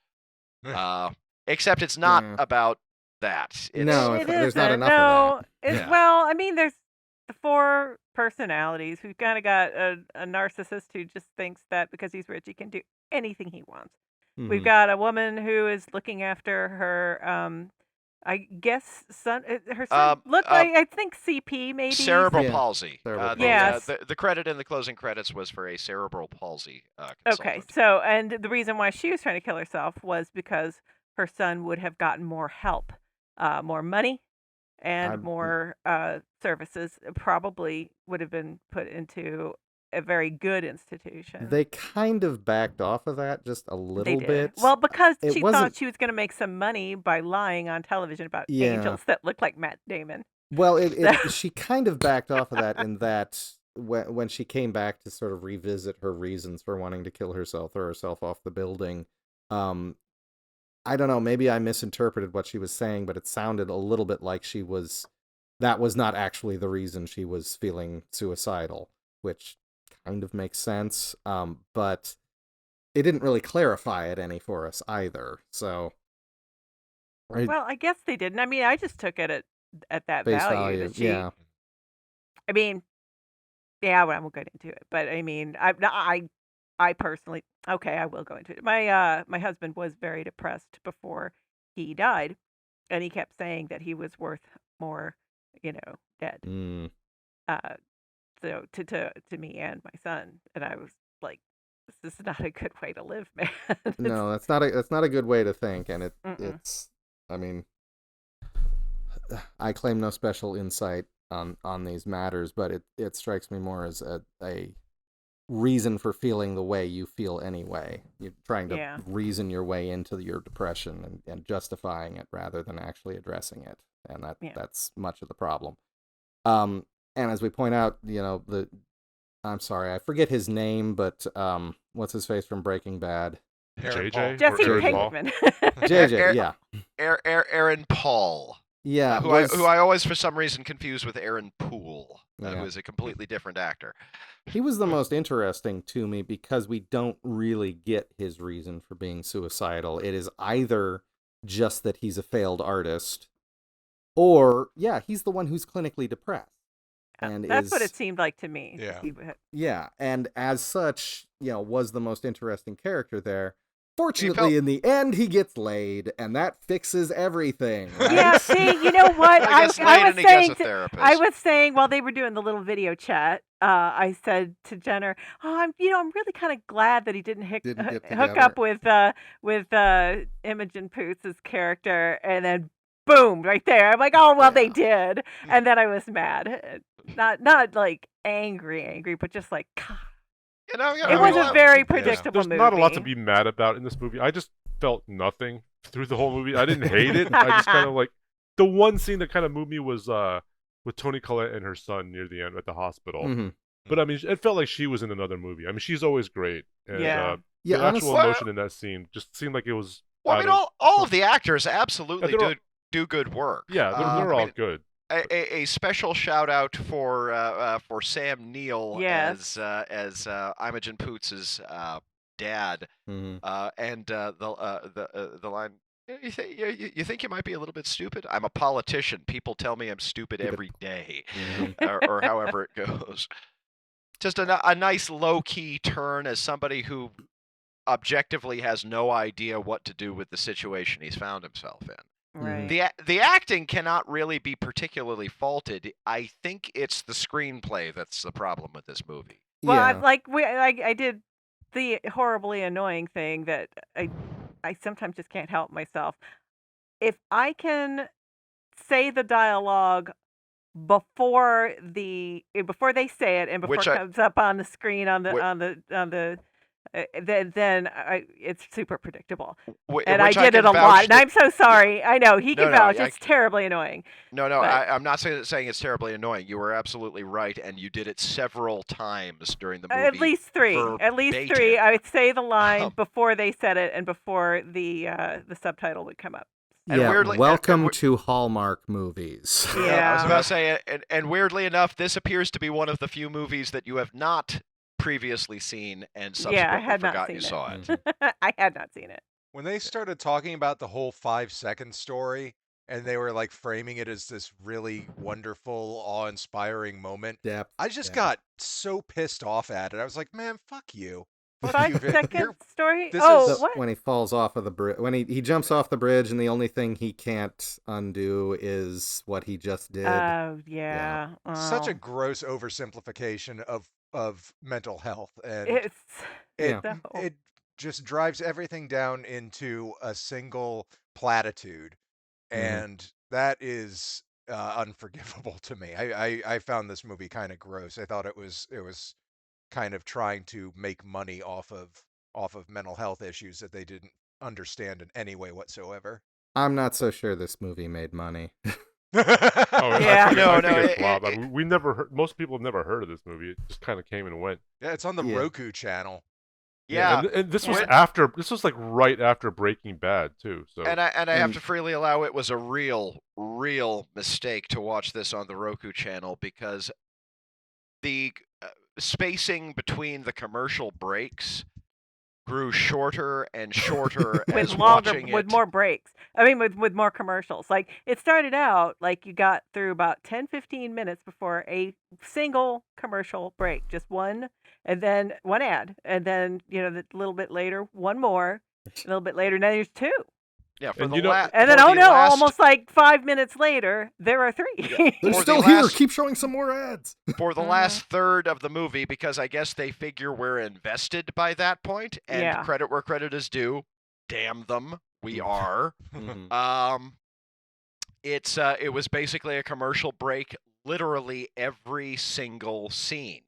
Except it's not about that. There's not enough of that. Well, I mean, there's the four personalities. We've kind of got a narcissist who just thinks that because he's rich, he can do anything he wants. Mm-hmm. We've got a woman who is looking after her, I guess, son. Her son looked like, I think, CP, maybe? Cerebral palsy. Yes. The credit in the closing credits was for a cerebral palsy consultant. Okay, so, and the reason why she was trying to kill herself was because her son would have gotten more help, more money, and more services. Probably would have been put into a very good institution. They kind of backed off of that just a little bit. Well, because she thought she was going to make some money by lying on television about angels that looked like Matt Damon. Well, she kind of backed off of that in that when she came back to sort of revisit her reasons for wanting to kill herself, throw herself off the building. Um, I don't know, maybe I misinterpreted what she was saying, but it sounded a little bit like that was not actually the reason she was feeling suicidal, which kind of makes sense. But it didn't really clarify it any for us either. So, Well, I guess they didn't. I mean, I just took it at that face value value, that she. yeah. I mean, yeah, well, I won't go into it, but I mean, I personally, okay, I will go into it. My husband was very depressed before he died, and he kept saying that he was worth more, dead. Mm. Uh, so to me and my son, and I was like, this is not a good way to live, man. No, that's not a good way to think, and Mm-mm. it's. I mean, I claim no special insight on these matters, but it strikes me more as a reason for feeling the way you feel anyway. You're trying to Yeah. reason your way into your depression and justifying it rather than actually addressing it, and Yeah. that's much of the problem. And as we point out, I'm sorry, I forget his name, but what's his face from Breaking Bad? Aaron JJ? Paul. Jesse Aaron Paul? Pinkman. JJ, yeah. Aaron Paul. Yeah, who I always for some reason confuse with Aaron Poole, Yeah. who is a completely different actor. He was the most interesting to me because we don't really get his reason for being suicidal. It is either just that he's a failed artist, or he's the one who's clinically depressed. And That's what it seemed like to me. Yeah, and as such, was the most interesting character there. Fortunately, in the end, he gets laid, and that fixes everything. Right? Yeah, see, you know what? I was saying while they were doing the little video chat, I said to Jenner, "Oh, I'm really kind of glad that he didn't hook up with Imogen Poots' character." And then, boom, right there. I'm like, "Oh, well, they did." And then I was mad, not like angry, but just like, God. It was a very predictable movie. movie. There's not a lot to be mad about in this movie. I just felt nothing through the whole movie. I didn't hate it. I just kind of like the one scene that kind of moved me was with Toni Collette and her son near the end at the hospital. Mm-hmm. But I mean, it felt like she was in another movie. I mean, she's always great. And, yeah. The actual emotion in that scene just seemed like it was. Well, I mean, all of the actors absolutely do good work. Yeah, they're all good. A special shout out for Sam Neill as Imogen Poots' dad, mm-hmm. And the line. You think you might be a little bit stupid? I'm a politician. People tell me I'm stupid every day, or however it goes. Just a nice low key turn as somebody who objectively has no idea what to do with the situation he's found himself in. Right. The acting cannot really be particularly faulted. I think it's the screenplay that's the problem with this movie. Well, I did the horribly annoying thing that I sometimes just can't help myself. If I can say the dialogue before they say it and before it comes up on the screen on the then it's super predictable. And I did it a lot. And I'm so sorry. I know. He can vouch. It's terribly annoying. No, I'm not saying it's terribly annoying. You were absolutely right, and you did it several times during the movie. At least three. I would say the line before they said it and before the subtitle would come up. And weirdly, welcome to Hallmark movies. Yeah. I was about to say, and weirdly enough, this appears to be one of the few movies that you have not previously seen and subsequently forgot you saw it. I had not seen it. When they started talking about the whole 5-second story and they were like framing it as this really wonderful, awe-inspiring moment, I just got so pissed off at it. I was like, man, fuck you. 5-second story? What? When he falls off of the bridge, when he jumps off the bridge, and the only thing he can't undo is what he just did. Oh, yeah. Oh. Such a gross oversimplification of mental health, and it just drives everything down into a single platitude, and that is unforgivable to me. I found this movie kind of gross. I thought it was kind of trying to make money off of mental health issues that they didn't understand in any way whatsoever. I'm not so sure this movie made money. Oh, Yeah. I think, No, I no, think it it- flopped. it- We never heard. Most people have never heard of this movie. It just kind of came and went. Yeah, it's on the Yeah. Roku channel. Yeah, and this was Yeah. after. This was like right after Breaking Bad too. So and I have And- to freely allow it was a real mistake to watch this on the Roku channel because the spacing between the commercial breaks grew shorter and shorter With as longer, watching with it. more breaks. I mean, with more commercials. Like, it started out like you got through about 10, 15 minutes before a single commercial break, just one, and then one ad, and then a little bit later, one more, a little bit later, now there's two, Yeah, for And the you know- last. and then almost like 5 minutes later, there are three. They're For the still here. last- Keep showing some more ads. for the Mhm. last third of the movie because I guess they figure we're invested by that point, and Yeah. credit where credit is due. Damn them, we are. Mhm. It was basically a commercial break. Literally every single scene,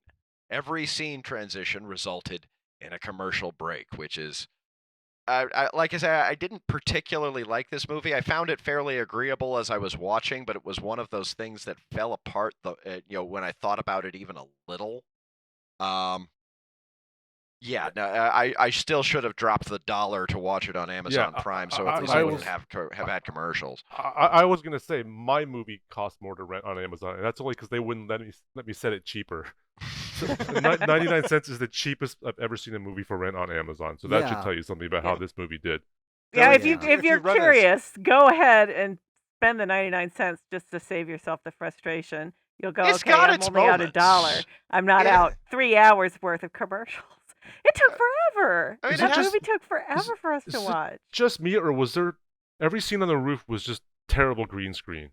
every scene transition resulted in a commercial break, which is. Like I said, I didn't particularly like this movie. I found it fairly agreeable as I was watching, but it was one of those things that fell apart. When I thought about it even a little. Yeah, no, I still should have dropped the $1 to watch it on Amazon Prime, so at least I wouldn't have had commercials. I was gonna say my movie cost more to rent on Amazon, and that's only because they wouldn't let me set it cheaper. 99 cents is the cheapest I've ever seen a movie for rent on Amazon, so that should Yeah. tell you something about how this movie did. Yeah, Oh, if yeah. if If you you're run a- curious, go ahead and spend the 99 cents just to save yourself the frustration. You'll go, It's okay, got I'm its only out moments. $1. I'm not Yeah. out 3 hours worth of commercials. It took forever. I mean, That it has- movie took forever for us to is it watch. Just me, or was there every scene on the roof was just terrible green screen?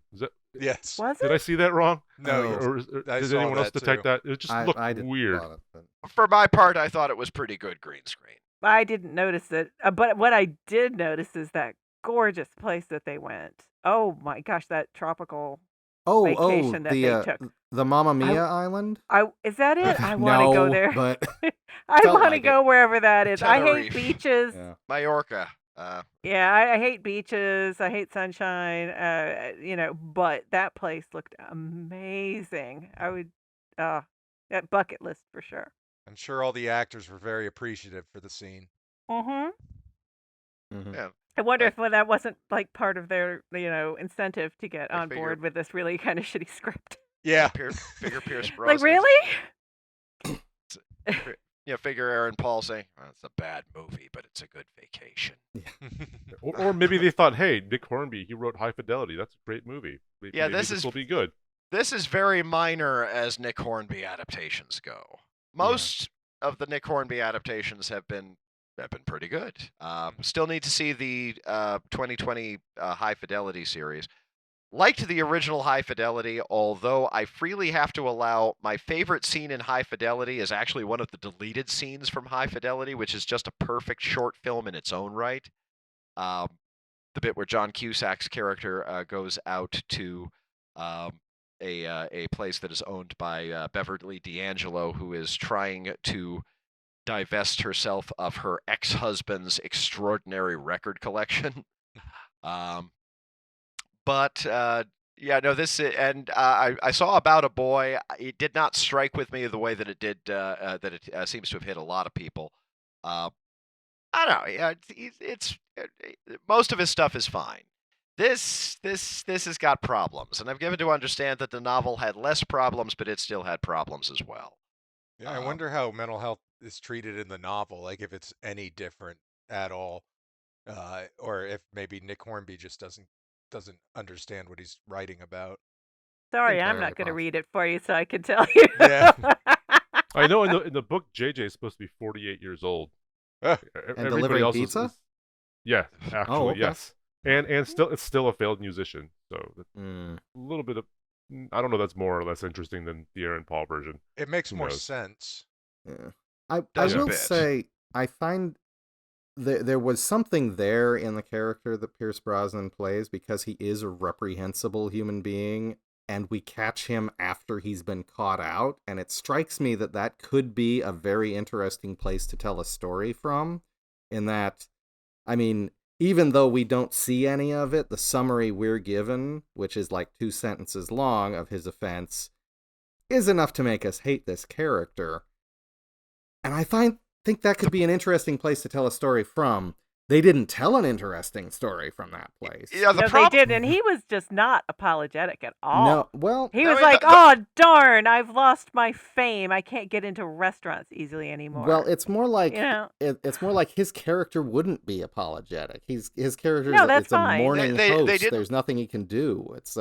Yes. Was Did I it? see that wrong? No. Oh. Or I did saw anyone else that, detect too. that? It just looked I didn't weird. thought it, but- For my part, I thought it was pretty good green screen. I didn't notice it. But what I did notice is that gorgeous place that they went. Oh my gosh, that tropical vacation that they took. the Mamma Mia Island. Is that it? I want to No, go there. but I felt want to like go wherever that is. I hate Tenerife. beaches. yeah. Mallorca. Yeah, I hate beaches. I hate sunshine. But that place looked amazing. I would, that bucket list for sure. I'm sure all the actors were very appreciative for the scene. Mm-hmm. Mhm. Yeah. I wonder Like- if that wasn't like part of their, incentive to get I on figure- board with this really kind of shitty script. Yeah. Figure Pierce Brosnan. Like, really? Figure Aaron Paul saying, well, it's a bad movie, but it's a good vacation. Or maybe they thought, hey, Nick Hornby, he wrote High Fidelity. That's a great movie. Yeah, Maybe this will be good. This is very minor as Nick Hornby adaptations go. Most of the Nick Hornby adaptations have been pretty good. Still need to see the 2020 High Fidelity series. Liked the original High Fidelity, although I freely have to allow my favorite scene in High Fidelity is actually one of the deleted scenes from High Fidelity, which is just a perfect short film in its own right. The bit where John Cusack's character goes out to a place that is owned by Beverly D'Angelo, who is trying to divest herself of her ex-husband's extraordinary record collection. I saw About a Boy. It did not strike with me the way that it did. That it seems to have hit a lot of people. I don't know. Yeah, it's most of his stuff is fine. This has got problems, and I've given to understand that the novel had less problems, but it still had problems as well. Yeah, I wonder how mental health is treated in the novel, like if it's any different at all, or if maybe Nick Hornby just doesn't understand what he's writing about. Sorry, I'm Entirely not going to possible. read it for you, so I can tell you. Yeah. I know in the book, JJ is supposed to be 48 years old. Ah. Everybody delivering else pizza? Yeah, actually, okay. yes. And it's still a failed musician, so that's Mm. a little bit of I don't know. That's more or less interesting than the Aaron Paul version. It makes Who more knows? sense. Yeah. I Does a will bit. say I find there was something there in the character that Pierce Brosnan plays because he is a reprehensible human being, and we catch him after he's been caught out, and it strikes me that that could be a very interesting place to tell a story from. In that, I mean, even though we don't see any of it, the summary we're given, which is like 2 sentences long of his offense, is enough to make us hate this character. And I think that could be an interesting place to tell a story from. They didn't tell an interesting story from that place. Yeah, They did, and he was just not apologetic at all. No, well, He was like, "Oh darn, I've lost my fame. I can't get into restaurants easily anymore." well, it's more like it's more like his character wouldn't be apologetic. His character No, is that's it's a fine. morning They host. There's nothing he can do. It's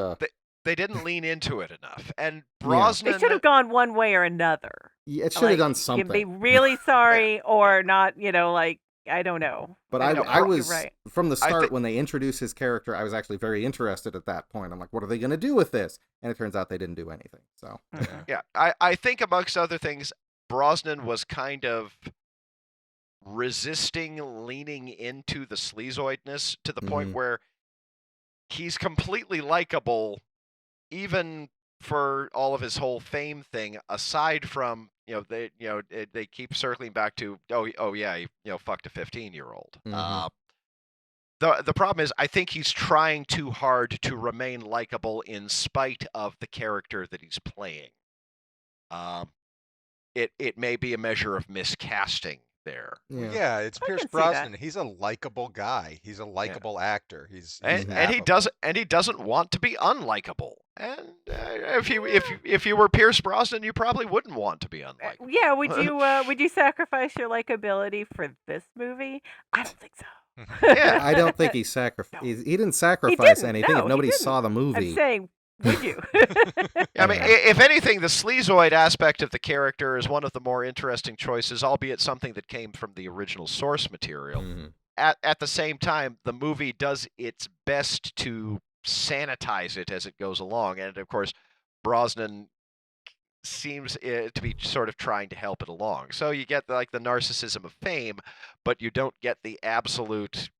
They didn't lean into it enough, and Yeah. Brosnan. They should have gone one way or another. it should have done You'd something. be really sorry or not. Like I don't know. But No, I you're was right. from the I start think- when they introduced his character, I was actually very interested at that point. I'm like, what are they going to do with this? And it turns out they didn't do anything. So Mhm. Yeah, I think amongst other things, Brosnan was kind of resisting leaning into the sleazoidness to the point Mhm. where he's completely likable, even for all of his whole fame thing. Aside from they keep circling back to oh yeah, he fucked a 15-year-old. Mhm. The problem is, I think he's trying too hard to remain likable in spite of the character that he's playing. It may be a measure of miscasting there. Yeah, it's I Pierce can see that. Brosnan. He's a likable guy. He's a likable actor. He's And he affable. doesn't want to be unlikable. And if you were Pierce Brosnan, you probably wouldn't want to be unlikable. Yeah, would you sacrifice your likability for this movie? I don't think so. Yeah. I don't think he sacrificed. No. He didn't sacrifice didn't. anything. No, if he nobody didn't. saw the movie, I'm saying, would you? I mean, if anything, the sleazoid aspect of the character is one of the more interesting choices, albeit something that came from the original source material. Mhm. At the same time, the movie does its best to sanitize it as it goes along, and of course, Brosnan seems to be sort of trying to help it along. So you get the narcissism of fame, but you don't get the absolute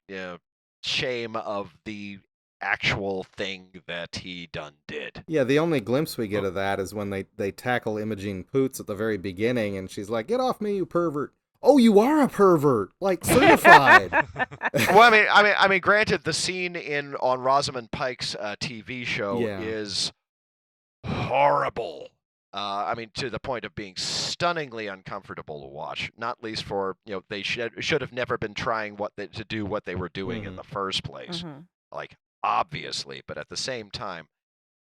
shame of the actual thing that he did. Yeah, the only glimpse we get of that is when they tackle Imogen Poots at the very beginning, and she's like, "Get off me, you pervert!" Oh, you are a pervert, like certified. Well, I mean, granted, the scene on Rosamund Pike's TV show Yeah. is horrible. I mean, to the point of being stunningly uncomfortable to watch. Not least for they should have never been trying to do what they were doing in Mhm. the first place. Mhm. Like, obviously, but at the same time,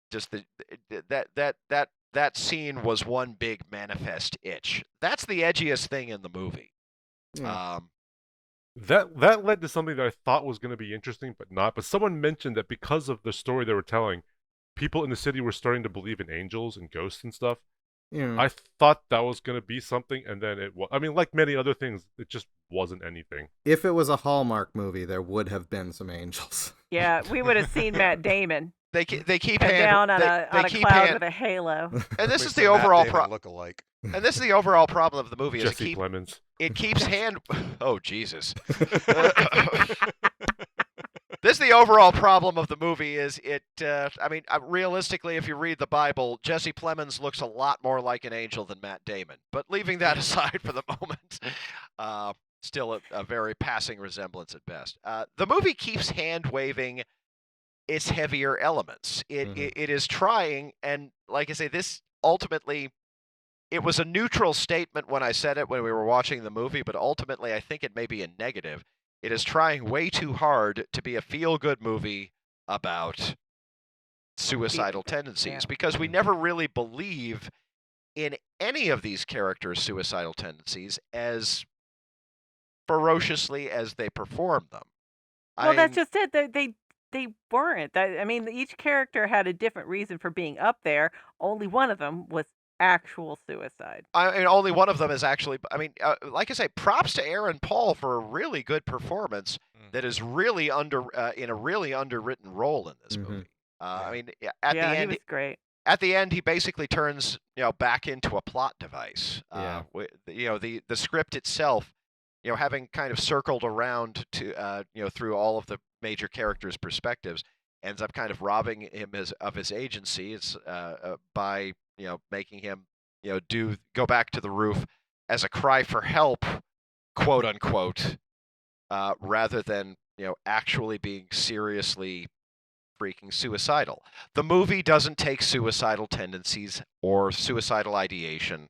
just that scene was one big manifest itch. That's the edgiest thing in the movie. Yeah. That led to something that I thought was going to be interesting, but not. But someone mentioned that because of the story they were telling, people in the city were starting to believe in angels and ghosts and stuff. Yeah. I thought that was going to be something, and then it was. I mean, like many other things, it just wasn't anything. If it was a Hallmark movie, there would have been some angels. Yeah, we would have seen Matt Damon They keep come down on a keep cloud hand- with a halo. and this We is see the Matt overall Damon look-alike. and this is the overall problem of the movie. Is Jesse Plemons. it keeps hand. Oh Jesus. This is the overall problem of the movie. Is it? I mean, realistically, if you read the Bible, Jesse Plemons looks a lot more like an angel than Matt Damon. But leaving that aside for the moment, still a very passing resemblance at best. The movie keeps hand waving its heavier elements. It is trying, and like I say, this ultimately. It was a neutral statement when I said it when we were watching the movie, but ultimately I think it may be a negative. It is trying way too hard to be a feel-good movie about suicidal tendencies because we never really believe in any of these characters' suicidal tendencies as ferociously as they perform them. Well, that's just it. They weren't. I mean, each character had a different reason for being up there. Only one of them was actual suicide. I mean, only one of them is actually. I mean, like I say, props to Aaron Paul for a really good performance that is really in a really underwritten role in this movie. I mean, at the he end, was great. At the end, he basically turns back into a plot device. Yeah. The script itself, having kind of circled around to through all of the major characters' perspectives, ends up kind of robbing him of his agency. It's by making him go back to the roof as a cry for help, quote unquote, rather than actually being seriously freaking suicidal. The movie doesn't take suicidal tendencies or suicidal ideation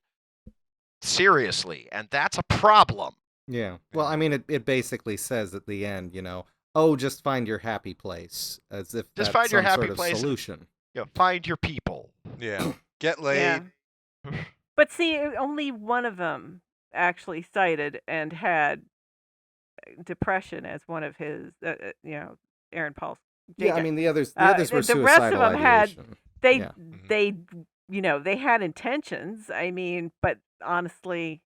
seriously, and that's a problem. Yeah. Well, I mean, it basically says at the end, oh, just find your happy place, as if Just that's find your some happy sort of place. solution. Find your people. Yeah. Get laid. Yeah. But see, only one of them actually cited and had depression as one of his, Aaron Paul's. Yeah, I mean, the others were the rest of suicidal them had ideation. they Mhm. they had intentions. I mean, but honestly,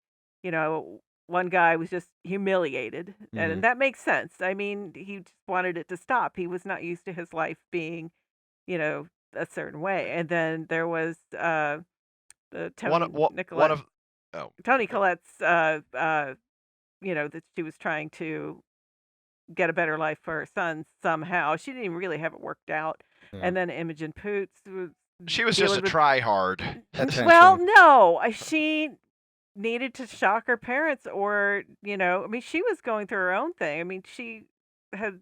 one guy was just humiliated, Mhm. and that makes sense. I mean, he just wanted it to stop. He was not used to his life being, a certain way. And then there was the One Nicolette. of Tony Collette's, that she was trying to get a better life for her son somehow. She didn't even really have it worked out. Yeah. And then Imogen Poots was she was just a dealing with. try-hard. Attention. Well, no, she needed to shock her parents, or I mean, she was going through her own thing. I mean, she had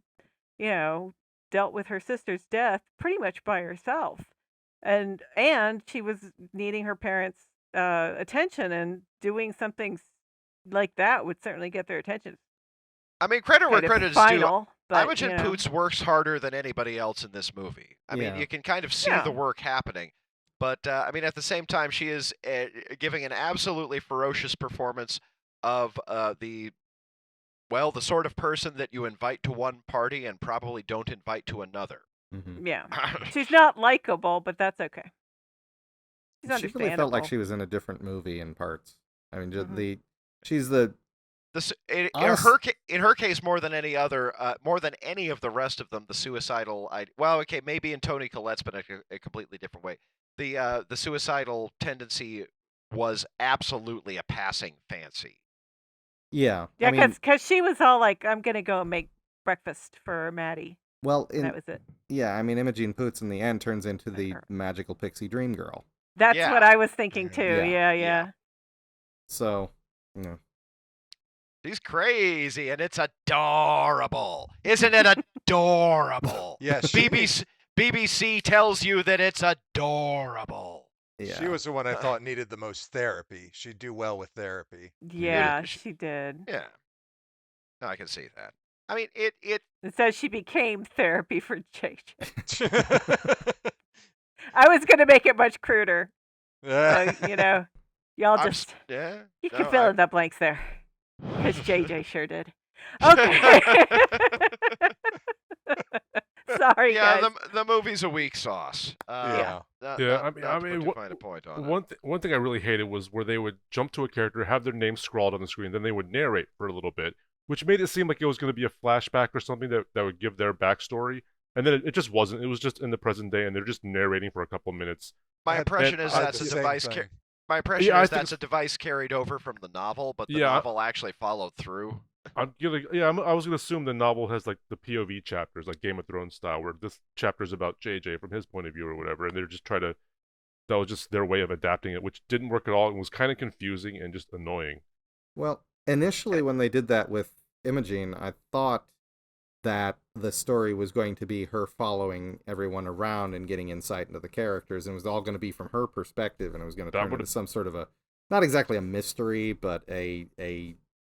dealt with her sister's death pretty much by herself, and she was needing her parents' attention, and doing something like that would certainly get their attention. I mean, credit where Kind of credit is due. final, but Imogen Poots works harder than anybody else in this movie. I mean, Yeah. you can kind of see Yeah. the work happening. But, I mean, at the same time, she is giving an absolutely ferocious performance of the sort of person that you invite to one party and probably don't invite to another. Mhm. Yeah, she's not likable, but that's okay. She's She understandable. really felt like she was in a different movie in parts. I mean, Mhm. she's the In Honest- her case, more than any other, more than any of the rest of them, the suicidal. Well, okay, maybe in Tony Collette's, but in a completely different way. The suicidal tendency was absolutely a passing fancy. Yeah. Yeah, I mean, because she was all like, "I'm gonna go make breakfast for Maddie." well, And that was it. yeah, I mean, Imogen Poots in the end turns into the Her. magical pixie dream girl. That's Yeah. what I was thinking too. Yeah. Yeah. So, She's crazy, and it's adorable. Isn't it adorable? Yes. BBC tells you that it's adorable. yeah. She was the one I thought needed the most therapy. She'd do well with therapy. Yeah, she did. Yeah. No, I can see that. I mean, it It says she became therapy for JJ. I was gonna make it much cruder. Y'all I'm just yeah. you no, can fill I- in the blanks there, because JJ sure did. Okay. Sorry, yeah, guys. the movie's a weak sauce. Yeah. Yeah, I mean, to find a point on it. one thing I really hated was where they would jump to a character, have their name scrawled on the screen, then they would narrate for a little bit, which made it seem like it was going to be a flashback or something that would give their backstory. And then it just wasn't. It was just in the present day, and they're just narrating for a couple minutes. My impression is I had that's the a same device. thing. My impression Yeah, I is think that's a device carried over from the novel, but the Yeah. novel actually followed through. I was gonna assume the novel has like the POV chapters, like Game of Thrones style, where this chapter is about JJ from his point of view or whatever, and they're just that was just their way of adapting it, which didn't work at all and was kind of confusing and just annoying. Well, initially when they did that with Imogen, I thought that the story was going to be her following everyone around and getting insight into the characters, and it was all going to be from her perspective, and it was going to That turn into would've- some sort of a, not exactly a mystery, but a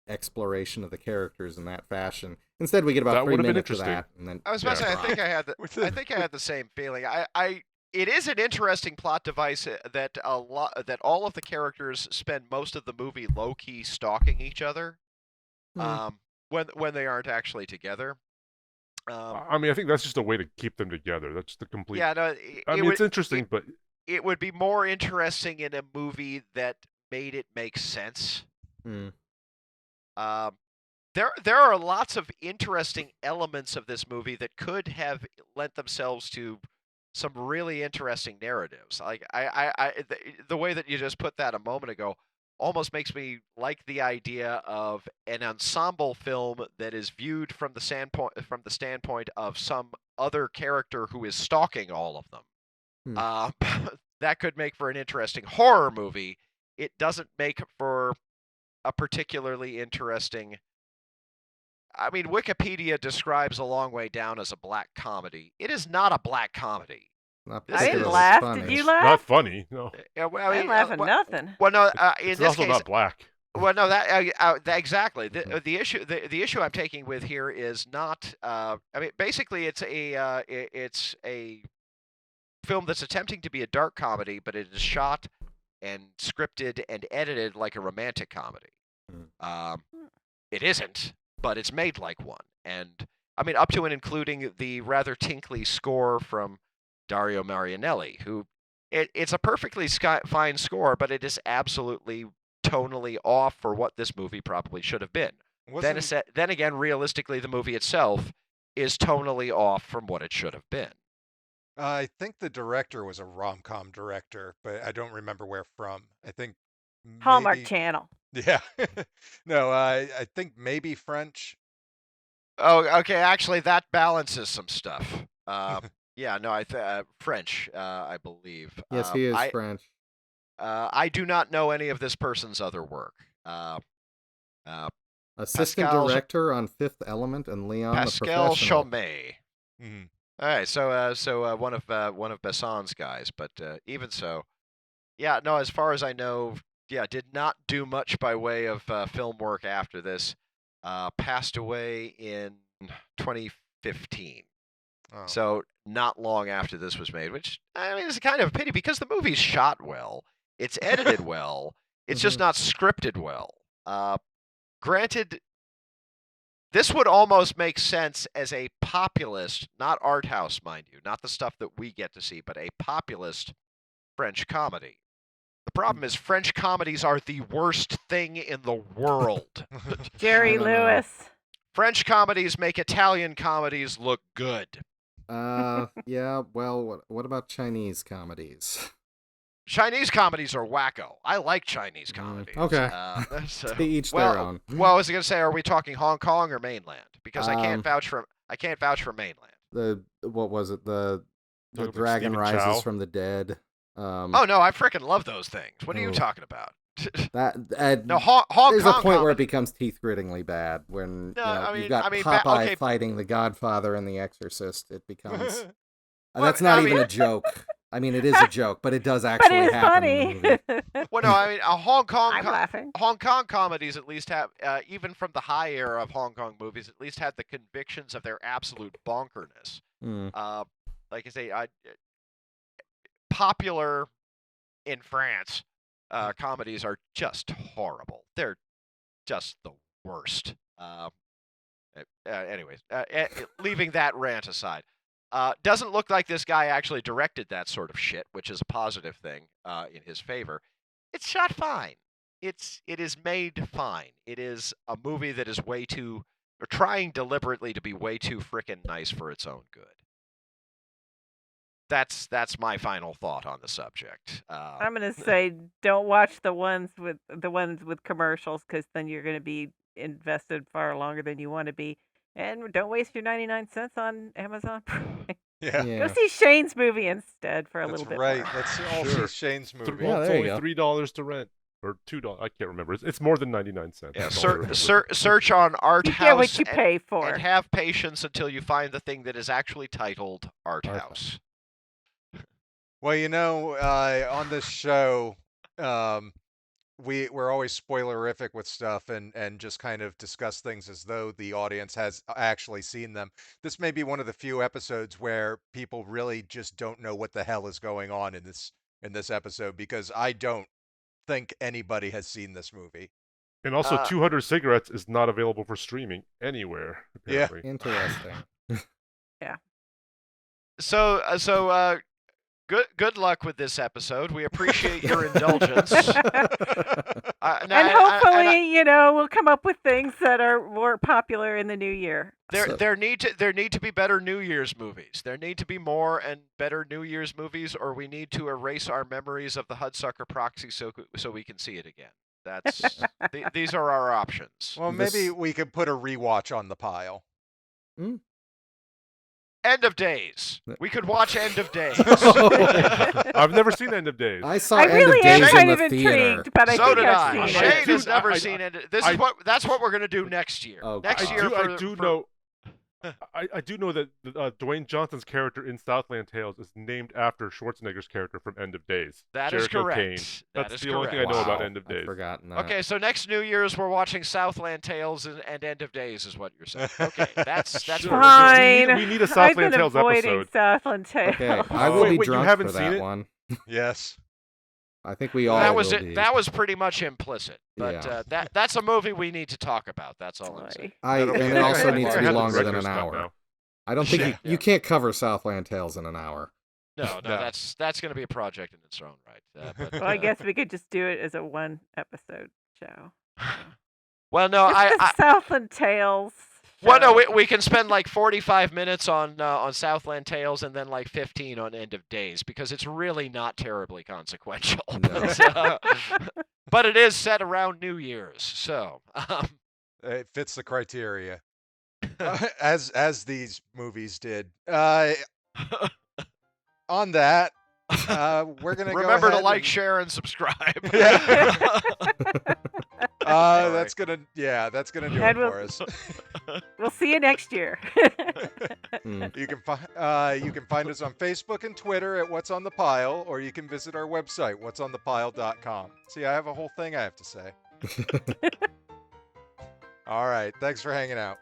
exploration of the characters in that fashion. Instead, we get That about 3 would've been minutes of interesting. that, and then I was about to say, drop. I think I had the same feeling. It is an interesting plot device that all of the characters spend most of the movie low key stalking each other, when they aren't actually together. I mean, I think that's just a way to keep them together. That's the complete. Yeah, no, It's interesting, but it would be more interesting in a movie that made it make sense. Hmm. There are lots of interesting elements of this movie that could have lent themselves to some really interesting narratives. Like the way that you just put that a moment ago almost makes me like the idea of an ensemble film that is viewed from the standpoint of some other character who is stalking all of them. That could make for an interesting horror movie. It doesn't make for a particularly interesting I mean, Wikipedia describes A Long Way Down as a black comedy. It is not a black comedy. Not I I didn't particularly laugh. funny. Did you It's laugh? not funny. No. Yeah, well, I didn't laugh at nothing. Well, no. In It's this also case, not black. well, no. That exactly. Mhm. The issue I'm taking with here is not. I mean, basically, it's a film that's attempting to be a dark comedy, but it is shot and scripted and edited like a romantic comedy. It isn't, but it's made like one. And I mean, up to and including the rather tinkly score from Dario Marianelli, who it's a perfectly fine score, but it is absolutely tonally off for what this movie probably should have been. Then again, realistically, the movie itself is tonally off from what it should have been. I think the director was a rom-com director, but I don't remember where from. I think Hallmark maybe. Channel. Yeah. No, I think maybe French. Oh, okay. Actually, that balances some stuff. Yeah, no, French, I believe. Yes, he is I, French. I do not know any of this person's other work. Assistant Pascal- director on Fifth Element and Leon Pascal the Professional. Chaumet. Mhm. All right, so one of Besson's guys, but even so, yeah, no. As far as I know, yeah, did not do much by way of film work after this. Passed away in 2015. Oh. So not long after this was made, which I mean is kind of a pity because the movie's shot well, it's edited well, it's just not scripted well. Granted, this would almost make sense as a populist, not art house, mind you, not the stuff that we get to see, but a populist French comedy. The problem is French comedies are the worst thing in the world. Jerry I don't know. Lewis. French comedies make Italian comedies look good. Yeah, well, what about Chinese comedies? Chinese comedies are wacko. I like Chinese comedies. Okay. So- To each well, their own. Well, I was going to say, are we talking Hong Kong or mainland? Because I can't Um, vouch for mainland. What was it? The Talking about Dragon Stephen Rises Chow? from the Dead. Oh no, I freaking love those things. What are you Oh. talking about? That No, Hong there's Kong a point where it comedy- becomes teeth grittingly bad when No, you know, I mean- you've got I mean, Popeye okay. fighting the Godfather and the Exorcist. It becomes Well, that's not I even mean- a joke. I mean, it is a joke, but it does But actually it's happen in funny. the movie. Well, no, I mean Hong Kong. I'm laughing. Hong Kong comedies at least have, even from the high era of Hong Kong movies, at least had the convictions of their absolute bonkerness. Hmm. Like I say, popular in France comedies are just horrible. They're just the worst. Anyways, leaving that rant aside, doesn't look like this guy actually directed that sort of shit, which is a positive thing in his favor. It's shot fine. It is made fine. It is a movie that is way too, or trying deliberately to be way too frickin' nice for its own good. That's my final thought on the subject. I'm gonna say don't watch the ones with commercials because then you're gonna be invested far longer than you want to be, and don't waste your 99 cents on Amazon Prime. Yeah. Go see Shane's movie instead for a That's little bit right. more. Let's all Sure. see Shane's movie. Yeah, It's there you only go. $3 to rent or $2. I can't remember. It's more than 99 cents. Yeah, That's all I remember. search on Art You House get what you pay for. and have patience until you find the thing that is actually titled Art Art House. Well, on this show, we're always spoilerific with stuff and just kind of discuss things as though the audience has actually seen them. This may be one of the few episodes where people really just don't know what the hell is going on in this episode because I don't think anybody has seen this movie. And also, 200 Cigarettes is not available for streaming anywhere. Yeah. Apparently. Interesting. So good luck with this episode. We appreciate your indulgence. And hopefully, we'll come up with things that are more popular in the new year. There need to be better New Year's movies. There need to be more and better New Year's movies, or we need to erase our memories of the Hudsucker Proxy so we can see it again. That's these are our options. Well, maybe we could put a rewatch on the pile. End of Days. We could watch End of Days. I've never seen End of Days. I saw I End really of am Days kind in of the theater. intrigued, but I So think did I've I. seen Shane it. has never I- seen it. I- That's what we're gonna do next year. Oh, Next God. year I do know. I do know that Dwayne Johnson's character in Southland Tales is named after Schwarzenegger's character from End of Days. That is Jericho correct. Kane. That That's is the only thing I know correct. about Wow, End of I'd Days. forgotten that. Okay, so next New Year's we're watching Southland Tales and End of Days is what you're saying. Okay, that's Sure. what we're doing. Fine. We need a I've Southland been Tales avoiding episode. Southland Tales. Okay, I Oh, will be wait, you drunk haven't for seen that it? one. Yes. I think we all That was will it. be. That was pretty much implicit. But Yeah. that's a movie we need to talk about. That's all I'm saying. Boy. And it also needs to be longer than an hour. Now. I don't think Yeah. you can't cover Southland Tales in an hour. No, No. that's going to be a project in its own right. But, Well, I guess we could just do it as a one episode show. Well, no, Just the Southland Tales. Well, no, show. we can spend like 45 minutes on Southland Tales and then like 15 on End of Days because it's really not terribly consequential. No. But it is set around New Year's, so It fits the criteria. As these movies did. On that, we're gonna remember go to ahead like, and- share, and subscribe. Yeah. Sorry. That's gonna do And it for us. We'll see you next year. Mm. You can find us on Facebook and Twitter at What's on the Pile, or you can visit our website, whatsonthepile.com. See, I have a whole thing I have to say. All right, thanks for hanging out.